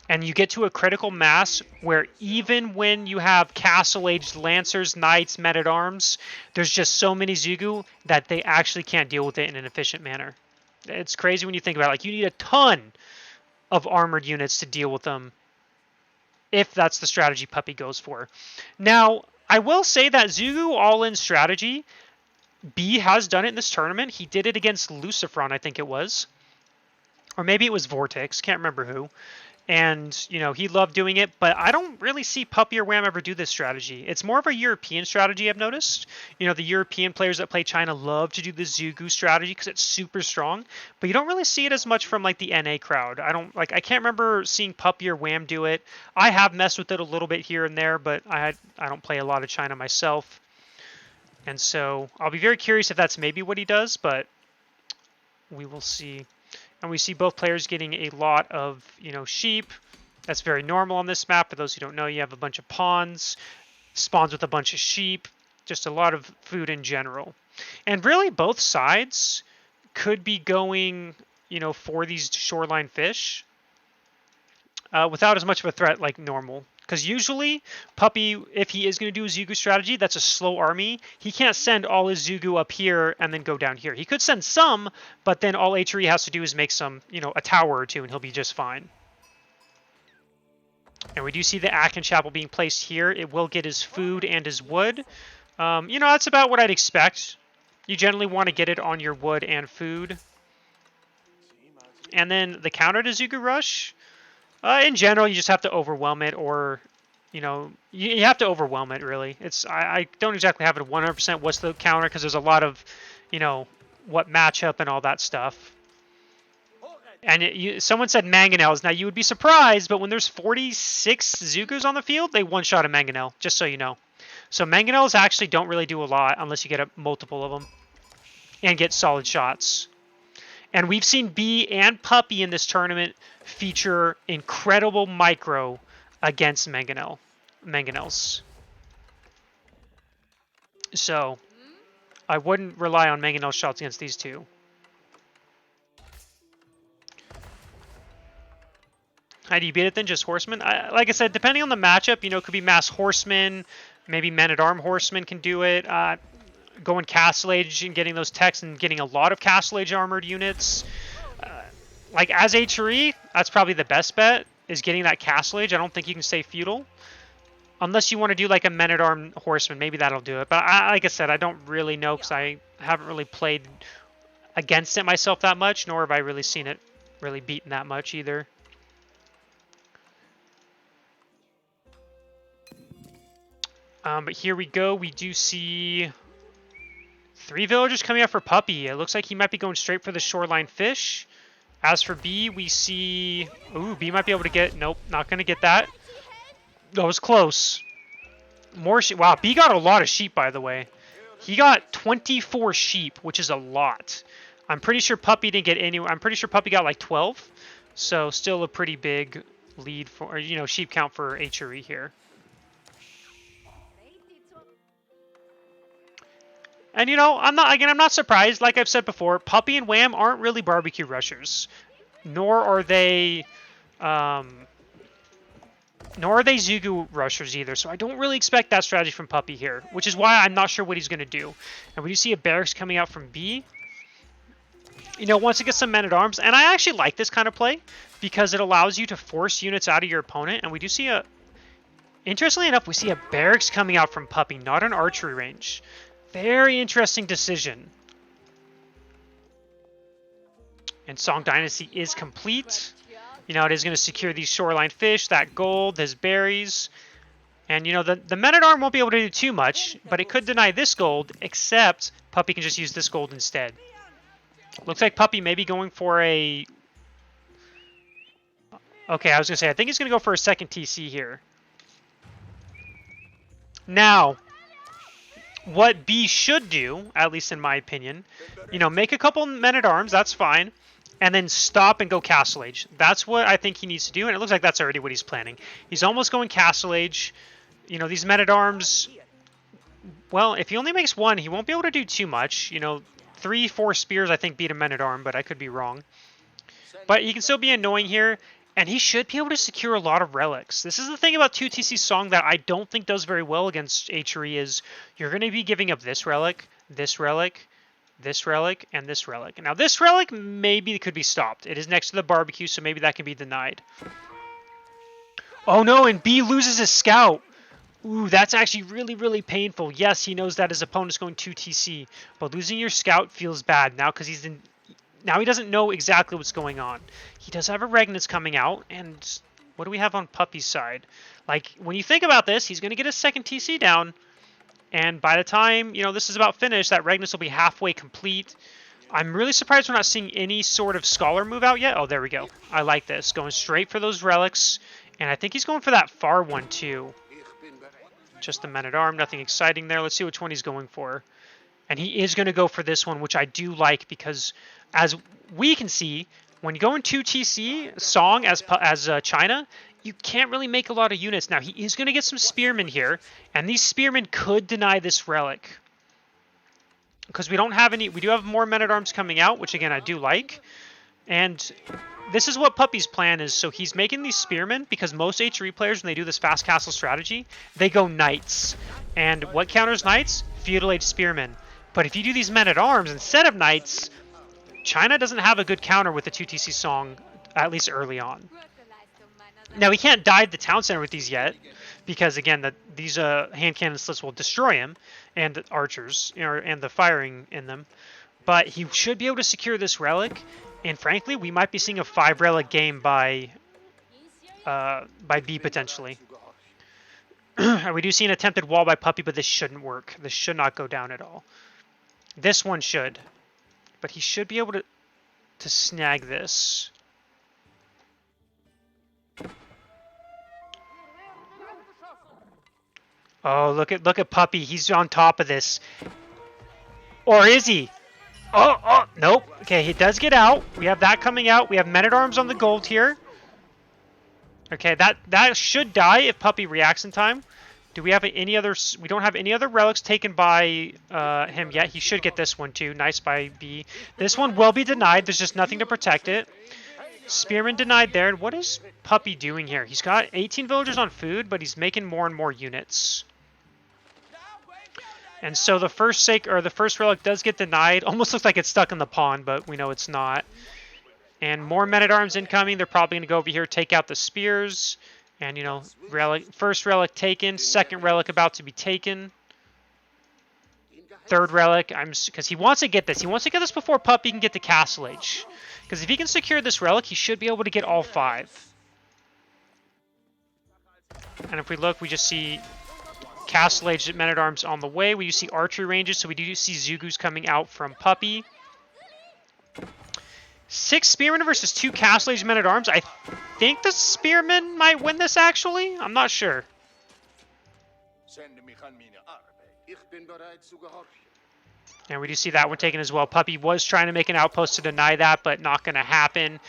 Speaker 1: And you get to a critical mass where even when you have castle-aged lancers, knights, men-at-arms, there's just so many Zugu that they actually can't deal with it in an efficient manner. It's crazy when you think about it. Like, you need a ton of armored units to deal with them if that's the strategy Puppy goes for. Now, I will say that Zugu all-in strategy, B has done it in this tournament. He did it against Lucifron, I think it was. Or maybe it was Vortex. Can't remember who. And, you know, he loved doing it, but I don't really see Puppy or Wham ever do this strategy. It's more of a European strategy, I've noticed. You know, the European players that play China love to do the Zugu strategy because it's super strong, but you don't really see it as much from, like, the NA crowd. I can't remember seeing Puppy or Wham do it. I have messed with it a little bit here and there, but I don't play a lot of China myself. And so I'll be very curious if that's maybe what he does, but we will see. And we see both players getting a lot of, you know, sheep. That's very normal on this map. For those who don't know, you have a bunch of pawns, spawns with a bunch of sheep, just a lot of food in general. And really both sides could be going, you know, for these shoreline fish without as much of a threat like normal. Because usually, Puppy, if he is going to do a Zugu strategy, that's a slow army. He can't send all his Zugu up here and then go down here. He could send some, but then all HRE has to do is make some, you know, a tower or two, and he'll be just fine. And we do see the Akin Chapel being placed here. It will get his food and his wood. You know, that's about what I'd expect. You generally want to get it on your wood and food. And then the counter to Zugu Rush... in general, you just have to overwhelm it, or, you know, you have to overwhelm it, really. I don't exactly have it 100% what's the counter, because there's a lot of, you know, what matchup and all that stuff. And someone said mangonels. Now, you would be surprised, but when there's 46 Zugus on the field, they one-shot a mangonel, just so you know. So mangonels actually don't really do a lot unless you get multiple of them and get solid shots. And we've seen B and Puppy in this tournament feature incredible micro against mangonels. So I wouldn't rely on mangonel shots against these two. How do you beat it then? Just horsemen? Like I said, depending on the matchup, you know, it could be mass horsemen, maybe men-at-arm horsemen can do it. Going Castle Age and getting those techs and getting a lot of Castle Age armored units. Like, as HRE, that's probably the best bet, is getting that Castle Age. I don't think you can stay feudal. Unless you want to do, like, a men-at-arm horseman. Maybe that'll do it. But, like I said, I don't really know because I haven't really played against it myself that much, nor have I really seen it really beaten that much either. But here we go. We do see 3 villagers coming up for Puppy. It looks like he might be going straight for the shoreline fish. As for Bee, we see... Ooh, Bee might be able to get... Nope, not going to get that. That was close. More sheep. Wow, Bee got a lot of sheep, by the way. He got 24 sheep, which is a lot. I'm pretty sure Puppy didn't get any... I'm pretty sure Puppy got like 12. So still a pretty big lead for... Or, you know, sheep count for HRE here. And, you know, I'm not surprised. Like I've said before, Puppy and Wham aren't really barbecue rushers. Nor are they Zugu rushers either. So I don't really expect that strategy from Puppy here, which is why I'm not sure what he's going to do. And when you see a barracks coming out from B, you know, once it gets some men-at-arms, and I actually like this kind of play because it allows you to force units out of your opponent. And we do see interestingly enough, we see a barracks coming out from Puppy, not an archery range. Very interesting decision. And Song Dynasty is complete. You know, it is going to secure these shoreline fish, that gold, his berries. And, you know, the men-at-arm won't be able to do too much, but it could deny this gold, except Puppy can just use this gold instead. Looks like Puppy may be going for a... Okay, I was going to say, I think he's going to go for a second TC here. Now... what B should do, at least in my opinion, you know, make a couple men-at-arms, that's fine, and then stop and go Castle Age. That's what I think he needs to do, and it looks like that's already what he's planning. He's almost going Castle Age. You know, these men-at-arms, well, if he only makes one, he won't be able to do too much. You know, 3-4 spears, I think, beat a men-at-arm, but I could be wrong. But he can still be annoying here. And he should be able to secure a lot of relics. This is the thing about 2TC Song that I don't think does very well against HRE is you're going to be giving up this relic, this relic, this relic, and this relic. Now this relic maybe could be stopped. It is next to the barbecue, so maybe that can be denied. Oh no, and B loses his scout. Ooh, that's actually really, really painful. Yes, he knows that his opponent's going 2TC, but losing your scout feels bad now because he's in... Now he doesn't know exactly what's going on. He does have a Regnus coming out, and what do we have on Puppy's side? Like, when you think about this, he's going to get a second TC down, and by the time, you know, this is about finished, that Regnus will be halfway complete. I'm really surprised we're not seeing any sort of Scholar move out yet. Oh, there we go. I like this. Going straight for those relics, and I think he's going for that far one, too. Just the men-at-arm, nothing exciting there. Let's see which one he's going for. And he is going to go for this one, which I do like because, as we can see, when you go in 2TC Song as China, you can't really make a lot of units. Now, he is going to get some spearmen here, and these spearmen could deny this relic. Because we don't have any... We do have more men-at-arms coming out, which, again, I do like. And this is what Puppy's plan is. So he's making these spearmen because most HRE players, when they do this fast castle strategy, they go knights. And what counters knights? Feudal Age spearmen. But if you do these men-at-arms instead of knights, China doesn't have a good counter with the 2TC Song, at least early on. Now, we can't dive the town center with these yet, because, again, these hand cannon slits will destroy him, and the archers, you know, and the firing in them. But he should be able to secure this relic, and frankly, we might be seeing a 5-relic game by B, potentially. We do see an attempted wall by Puppy, but this shouldn't work. This should not go down at all. This one should. But he should be able to snag this. Oh, look at Puppy. He's on top of this. Or is he? Oh, nope. Okay, he does get out. We have that coming out. We have Men-at-Arms on the gold here. Okay, that should die if Puppy reacts in time. Do we have any other... We don't have any other relics taken by him yet. He should get this one too. Nice by B. This one will be denied. There's just nothing to protect it. Spearman denied there. And what is Puppy doing here? He's got 18 villagers on food, but he's making more and more units. And so the first relic does get denied. Almost looks like it's stuck in the pond, but we know it's not. And more men-at-arms incoming. They're probably going to go over here, take out the spears. And, you know, first relic taken, second relic about to be taken. Third relic, because he wants to get this. He wants to get this before Puppy can get the Castle Age. Because if he can secure this relic, he should be able to get all 5. And if we look, we just see Castle Age men-at-arms on the way. We do see archery ranges, so we do see Zugus coming out from Puppy. 6 spearmen versus 2 castle age men-at-arms. I think the spearmen might win this, actually. I'm not sure. And we do see that one taken as well. Puppy was trying to make an outpost to deny that, but not going to happen.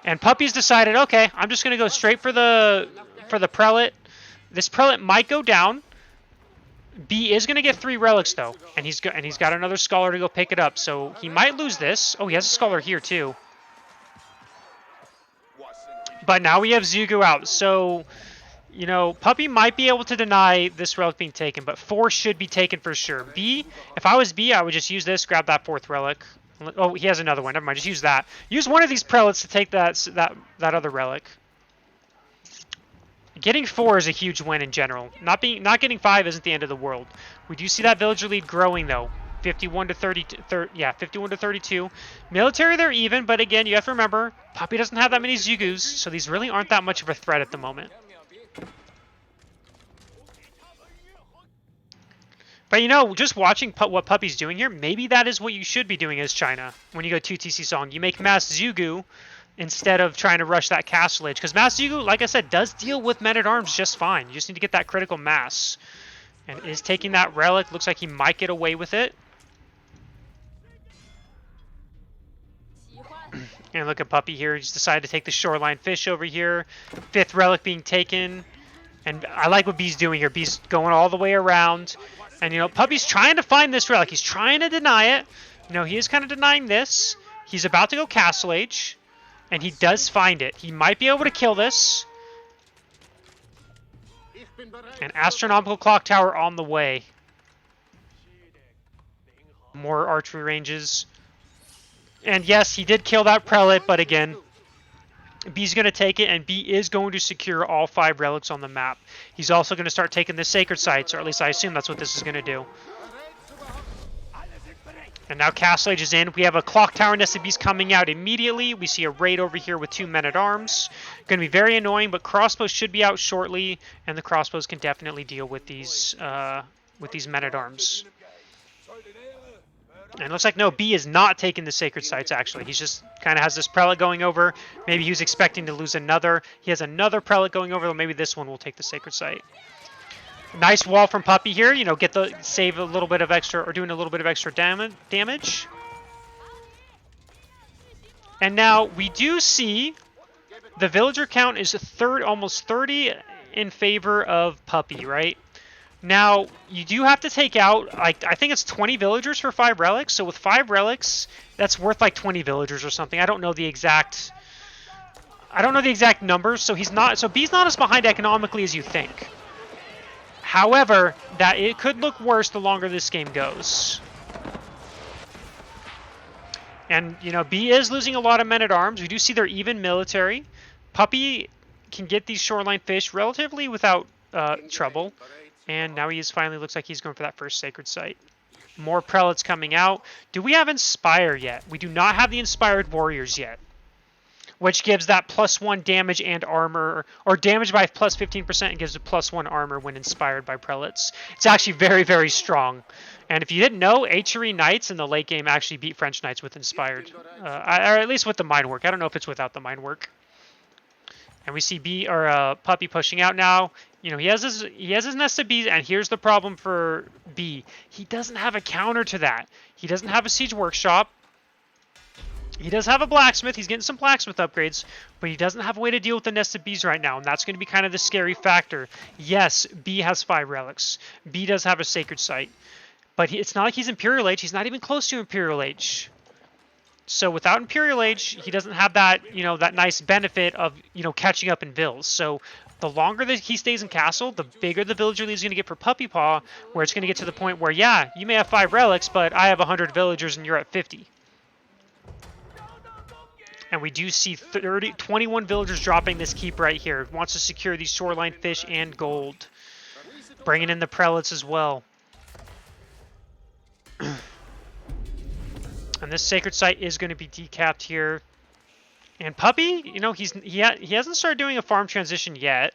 Speaker 1: And Puppy's decided, okay, I'm just going to go straight for the prelate. This prelate might go down. B is going to get 3 relics, though. And he's got another scholar to go pick it up. So he might lose this. Oh, he has a scholar here, too. But now we have Zugu out. So, you know, Puppy might be able to deny this relic being taken, but 4 should be taken for sure. B, if I was B, I would just use this, grab that 4th relic. Oh, he has another one. Never mind, just use that. Use one of these prelates to take that other relic. Getting 4 is a huge win in general. Not getting 5 isn't the end of the world. We do see that villager lead growing, though. 51 to 51 to 32. Military, they're even, but again, you have to remember, Puppy doesn't have that many Zugus, so these really aren't that much of a threat at the moment. But you know, just watching what Puppy's doing here, maybe that is what you should be doing as China when you go 2TC Song. You make mass Zugu instead of trying to rush that castle age. Because mass Zugu, like I said, does deal with men-at-arms just fine. You just need to get that critical mass. And is taking that relic. Looks like he might get away with it. And look at Puppy here. He's decided to take the shoreline fish over here. 5th relic being taken. And I like what B's doing here. B's going all the way around. And, you know, Puppy's trying to find this relic. He's trying to deny it. You know, he is kind of denying this. He's about to go Castle Age. And he does find it. He might be able to kill this. An astronomical clock tower on the way. More archery ranges. And yes, he did kill that prelate, but again, B's going to take it, and B is going to secure all 5 relics on the map. He's also going to start taking the sacred sites, or at least I assume that's what this is going to do. And now Castle Age is in. We have a clock tower nested beast coming out immediately. We see a raid over here with 2 men-at-arms. Going to be very annoying, but crossbows should be out shortly, and the crossbows can definitely deal with these men-at-arms. And it looks like, no, B is not taking the sacred sites, actually. He's just kind of has this prelate going over. Maybe he was expecting to lose another. He has another prelate going over, though maybe this one will take the sacred site. Nice wall from Puppy here. You know, save a little bit of extra, or doing a little bit of extra damage. And now we do see the villager count is almost 30 in favor of Puppy, right? Now, you do have to take out, I think it's 20 villagers for 5 relics. So with 5 relics, that's worth like 20 villagers or something. I don't know the exact numbers. So B's not as behind economically as you think. However, that it could look worse the longer this game goes. And, you know, B is losing a lot of men-at-arms. We do see they're even military. Puppy can get these shoreline fish relatively without trouble. And now he finally looks like he's going for that first sacred site. More prelates coming out. Do we have Inspire yet? We do not have the Inspired Warriors yet. Which gives that +1 damage and armor, or damage by plus 15% and gives a +1 armor when inspired by prelates. It's actually very, very strong. And if you didn't know, HRE Knights in the late game actually beat French Knights with inspired. Or at least with the mine work. I don't know if it's without the mine work. And we see Puppy pushing out now. You know, he has his nest of bees, and here's the problem for B. He doesn't have a counter to that. He doesn't have a siege workshop. He does have a blacksmith. He's getting some blacksmith upgrades, but he doesn't have a way to deal with the nested bees right now, and that's going to be kind of the scary factor. Yes, B has 5 relics. B does have a sacred site, but it's not like he's Imperial Age. He's not even close to Imperial Age. So without Imperial Age, he doesn't have that, you know, that nice benefit of, you know, catching up in vills. So the longer that he stays in castle, the bigger the villager lead is going to get for Puppypaw, where it's going to get to the point where, yeah, you may have 5 relics, but I have 100 villagers and you're at 50. And we do see 21 villagers dropping this keep right here. Wants to secure these shoreline fish and gold. Bringing in the prelates as well. And this sacred site is going to be decapped here. And Puppy, you know, he hasn't started doing a farm transition yet.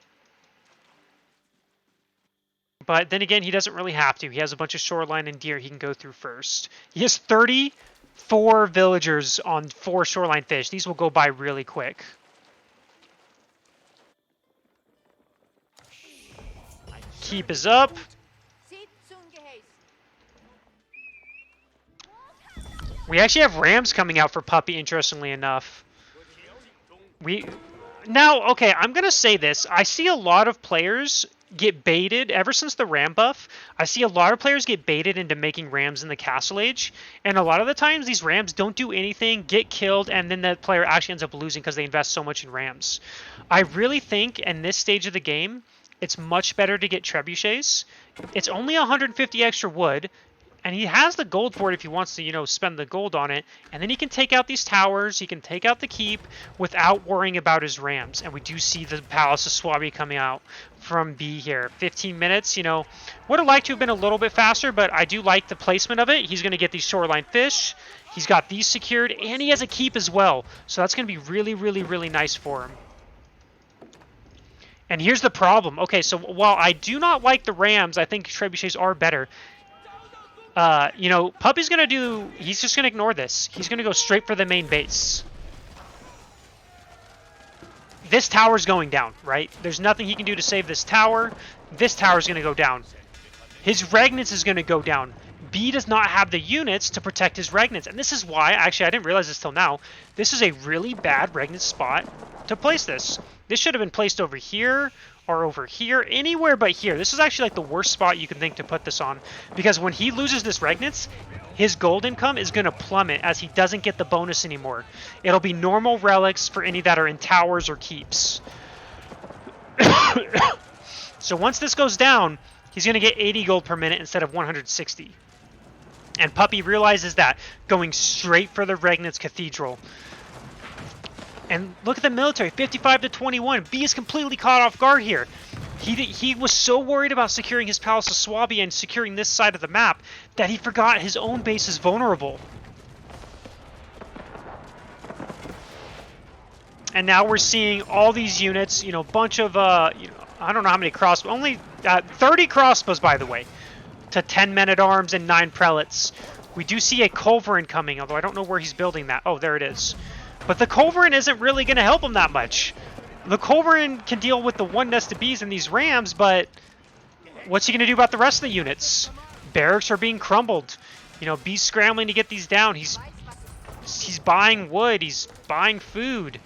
Speaker 1: But then again, he doesn't really have to. He has a bunch of shoreline and deer he can go through first. He has 30 4 villagers on 4 shoreline fish. These will go by really quick. Keep is up. We actually have rams coming out for Puppy, interestingly enough. Now, okay, I'm going to say this. I see a lot of players get baited, ever since the ram buff, I see a lot of players get baited into making rams in the Castle Age, and a lot of the times these rams don't do anything, get killed, and then the player actually ends up losing because they invest so much in rams. I really think in this stage of the game, it's much better to get trebuchets. It's only 150 extra wood, and he has the gold for it if he wants to, you know, spend the gold on it. And then he can take out these towers, he can take out the keep without worrying about his rams. And we do see the Palace of Swabi coming out from B here. 15 minutes, you know, would have liked to have been a little bit faster, but I do like the placement of it. He's going to get these shoreline fish. He's got these secured, and he has a keep as well. So that's going to be really, really, really nice for him. And here's the problem. Okay, so while I do not like the rams, I think trebuchets are better. You know, Puppy's going to do... He's just going to ignore this. He's going to go straight for the main base. This tower's going down, right? There's nothing he can do to save this tower. This tower's going to go down. His regnants is going to go down. B does not have the units to protect his regnants. And this is why, actually, I didn't realize this till now. This is a really bad regnant spot to place this. This should have been placed over here or over here, anywhere but here. This is actually like the worst spot you can think to put this on, because when he loses this regnants, his gold income is going to plummet as he doesn't get the bonus anymore. It'll be normal relics for any that are in towers or keeps. So once this goes down, he's going to get 80 gold per minute instead of 160. And Puppy realizes that, going straight for the Regnant's Cathedral. And look at the military, 55 to 21. B is completely caught off guard here. He was so worried about securing his Palace of Swabi and securing this side of the map that he forgot his own base is vulnerable. And now we're seeing all these units, you know, bunch of, you know, I don't know how many crossbows, only 30 crossbows, by the way, to 10 men-at-arms and 9 prelates. We do see a culverin coming, although I don't know where he's building that. Oh, there it is. But the culverin isn't really going to help him that much. The culverin can deal with the one nest of bees and these rams, but what's he going to do about the rest of the units? Barracks are being crumbled. You know, B's scrambling to get these down. He's buying wood. He's buying food.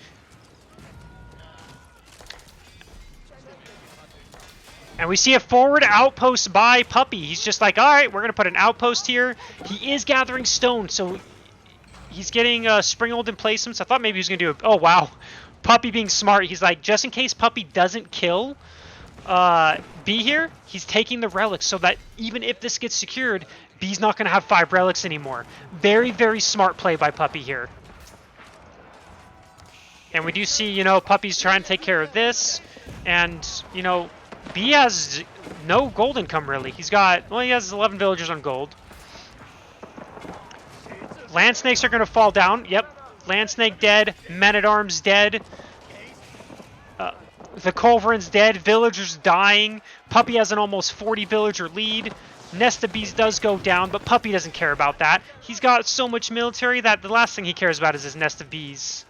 Speaker 1: And we see a forward outpost by Puppy. He's just like, all right, we're going to put an outpost here. He is gathering stone, so he's getting Springald in placements. I thought maybe he was going to do it. Oh, wow. Puppy being smart. He's like, just in case Puppy doesn't kill B here, he's taking the relics so that even if this gets secured, B's not going to have 5 relics anymore. Very, very smart play by Puppy here. And we do see, you know, Puppy's trying to take care of this. And, you know, B has no gold income, really. He's got, well, he has 11 villagers on gold. Land snakes are going to fall down. Yep. Land snake dead. Men-at-arms dead. The culverin's dead. Villagers dying. Puppy has an almost 40 villager lead. Nest of bees does go down, but Puppy doesn't care about that. He's got so much military that the last thing he cares about is his nest of bees.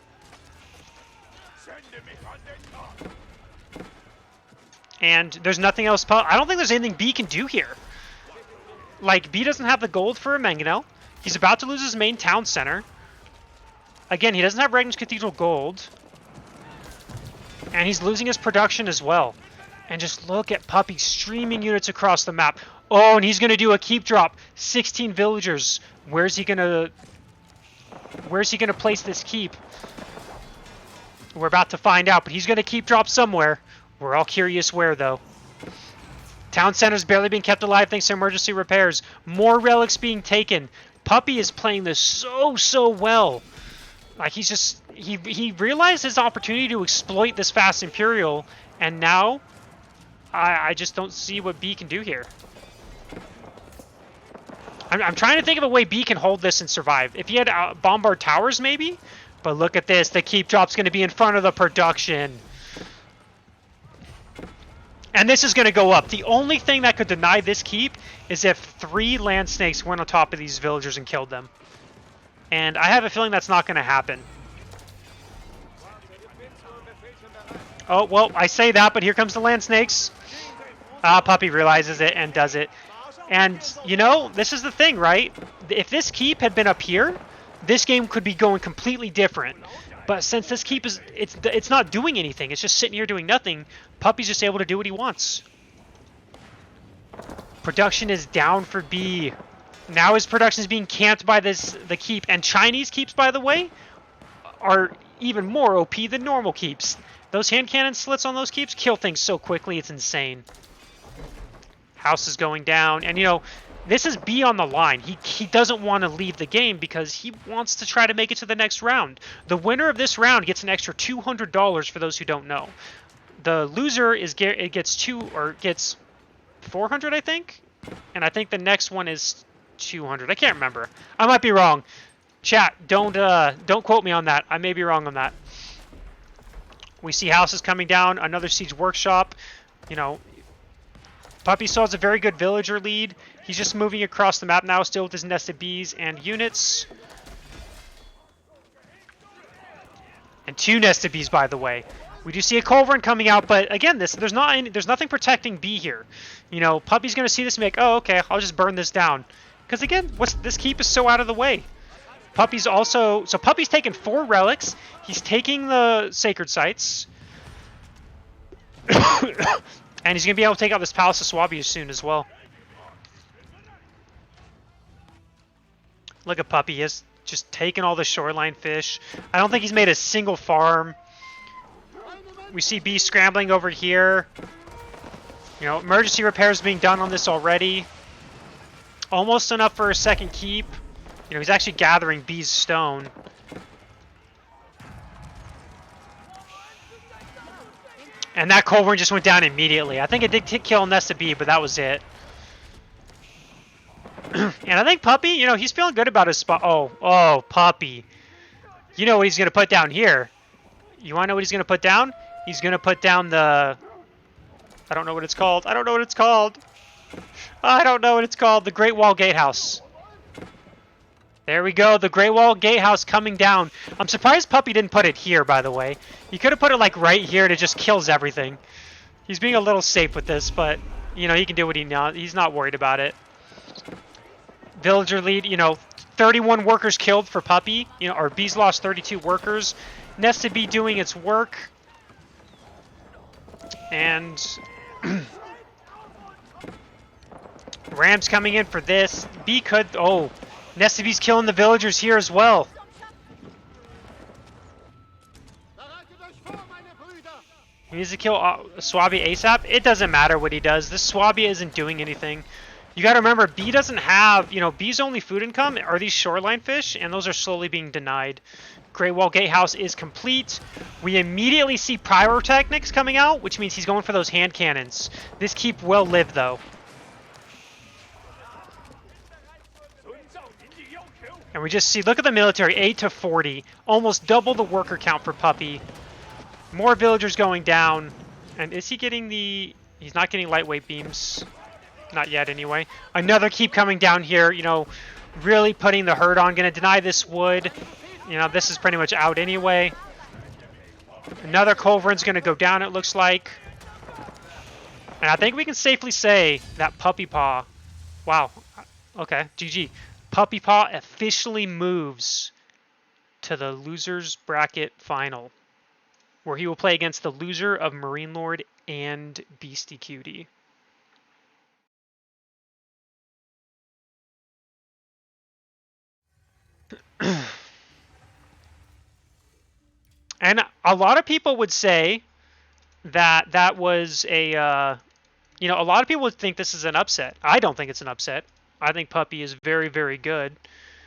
Speaker 1: And there's nothing else. I don't think there's anything B can do here. Like, B doesn't have the gold for a mangonel. He's about to lose his main town center. Again, he doesn't have Regnant's Cathedral gold. And he's losing his production as well. And just look at Puppy streaming units across the map. Oh, and he's going to do a keep drop. 16 villagers. Where's he going to place this keep? We're about to find out, but he's going to keep drop somewhere. We're all curious where, though. Town center's barely being kept alive thanks to emergency repairs. More relics being taken. Puppy is playing this so well. Like, he's just... He realized his opportunity to exploit this fast Imperial, and now I just don't see what B can do here. I'm trying to think of a way B can hold this and survive. If he had bombard towers, maybe? But look at this. The keep drop's going to be in front of the production. And this is going to go up. The only thing that could deny this keep is if 3 land snakes went on top of these villagers and killed them. And I have a feeling that's not going to happen. Oh, well, I say that, but here comes the land snakes. Puppy realizes it and does it. And, you know, this is the thing, right? If this keep had been up here, this game could be going completely different. But since this keep is, it's not doing anything. It's just sitting here doing nothing. Puppy's just able to do what he wants. Production is down for B. Now his production is being camped by the keep. And Chinese keeps, by the way, are even more OP than normal keeps. Those hand cannon slits on those keeps kill things so quickly, it's insane. House is going down. And, you know, this is B on the line. He doesn't want to leave the game because he wants to try to make it to the next round. The winner of this round gets an extra $200 for those who don't know. The loser gets 400, I think. And I think the next one is 200. I can't remember. I might be wrong. Chat, don't quote me on that. I may be wrong on that. We see houses coming down. Another siege workshop. You know, Puppy still has a very good villager lead. He's just moving across the map now, still with his nested bees and units. And 2 nested bees, by the way. We do see a culverin coming out, but again, there's nothing protecting B here. You know, Puppy's going to see this and be like, oh, okay, I'll just burn this down. Because again, this keep is so out of the way. Puppy's taking 4 relics. He's taking the sacred sites. And he's going to be able to take out this Palace of Swabi soon as well. Look at Puppy. He has just taken all the shoreline fish. I don't think he's made a single farm. We see B scrambling over here. You know, emergency repairs being done on this already. Almost enough for a second keep. You know, he's actually gathering B's stone. And that culverin just went down immediately. I think it did kill Nesta B, but that was it. And I think Puppy, you know, he's feeling good about his spot. Oh, Puppy. You know what he's going to put down here. You want to know what he's going to put down? He's going to put down the... I don't know what it's called. I don't know what it's called. I don't know what it's called. The Great Wall Gatehouse. There we go. The Great Wall Gatehouse coming down. I'm surprised Puppy didn't put it here, by the way. He could have put it, like, right here and it just kills everything. He's being a little safe with this, but, you know, he can do what he's not worried about it. Villager lead, you know, 31 workers killed for Puppy. You know, or B's lost 32 workers. Nested Bee doing its work. And... Rams coming in for this. B could... Oh... Nested Bee's killing the villagers here as well. He needs to kill Swabi ASAP. It doesn't matter what he does. This Swabi isn't doing anything. You gotta remember, B doesn't have, you know, B's only food income are these shoreline fish, and those are slowly being denied. Great Wall Gatehouse is complete. We immediately see pyrotechnics coming out, which means he's going for those hand cannons. This keep will live, though. And we just see, look at the military, 8 to 40. Almost double the worker count for Puppy. More villagers going down. And is he getting the... He's not getting lightweight beams. Not yet, anyway. Another keep coming down here, you know, really putting the hurt on. Going to deny this wood. You know, this is pretty much out anyway. Another culverin's going to go down, it looks like. And I think we can safely say that Puppypaw... Wow. Okay, GG. Puppypaw officially moves to the loser's bracket final, where he will play against the loser of Marine Lord and Beastie Cutie. And a lot of people would say that that was a, you know, a lot of people would think this is an upset. I don't think it's an upset. I think Puppy is very, very good.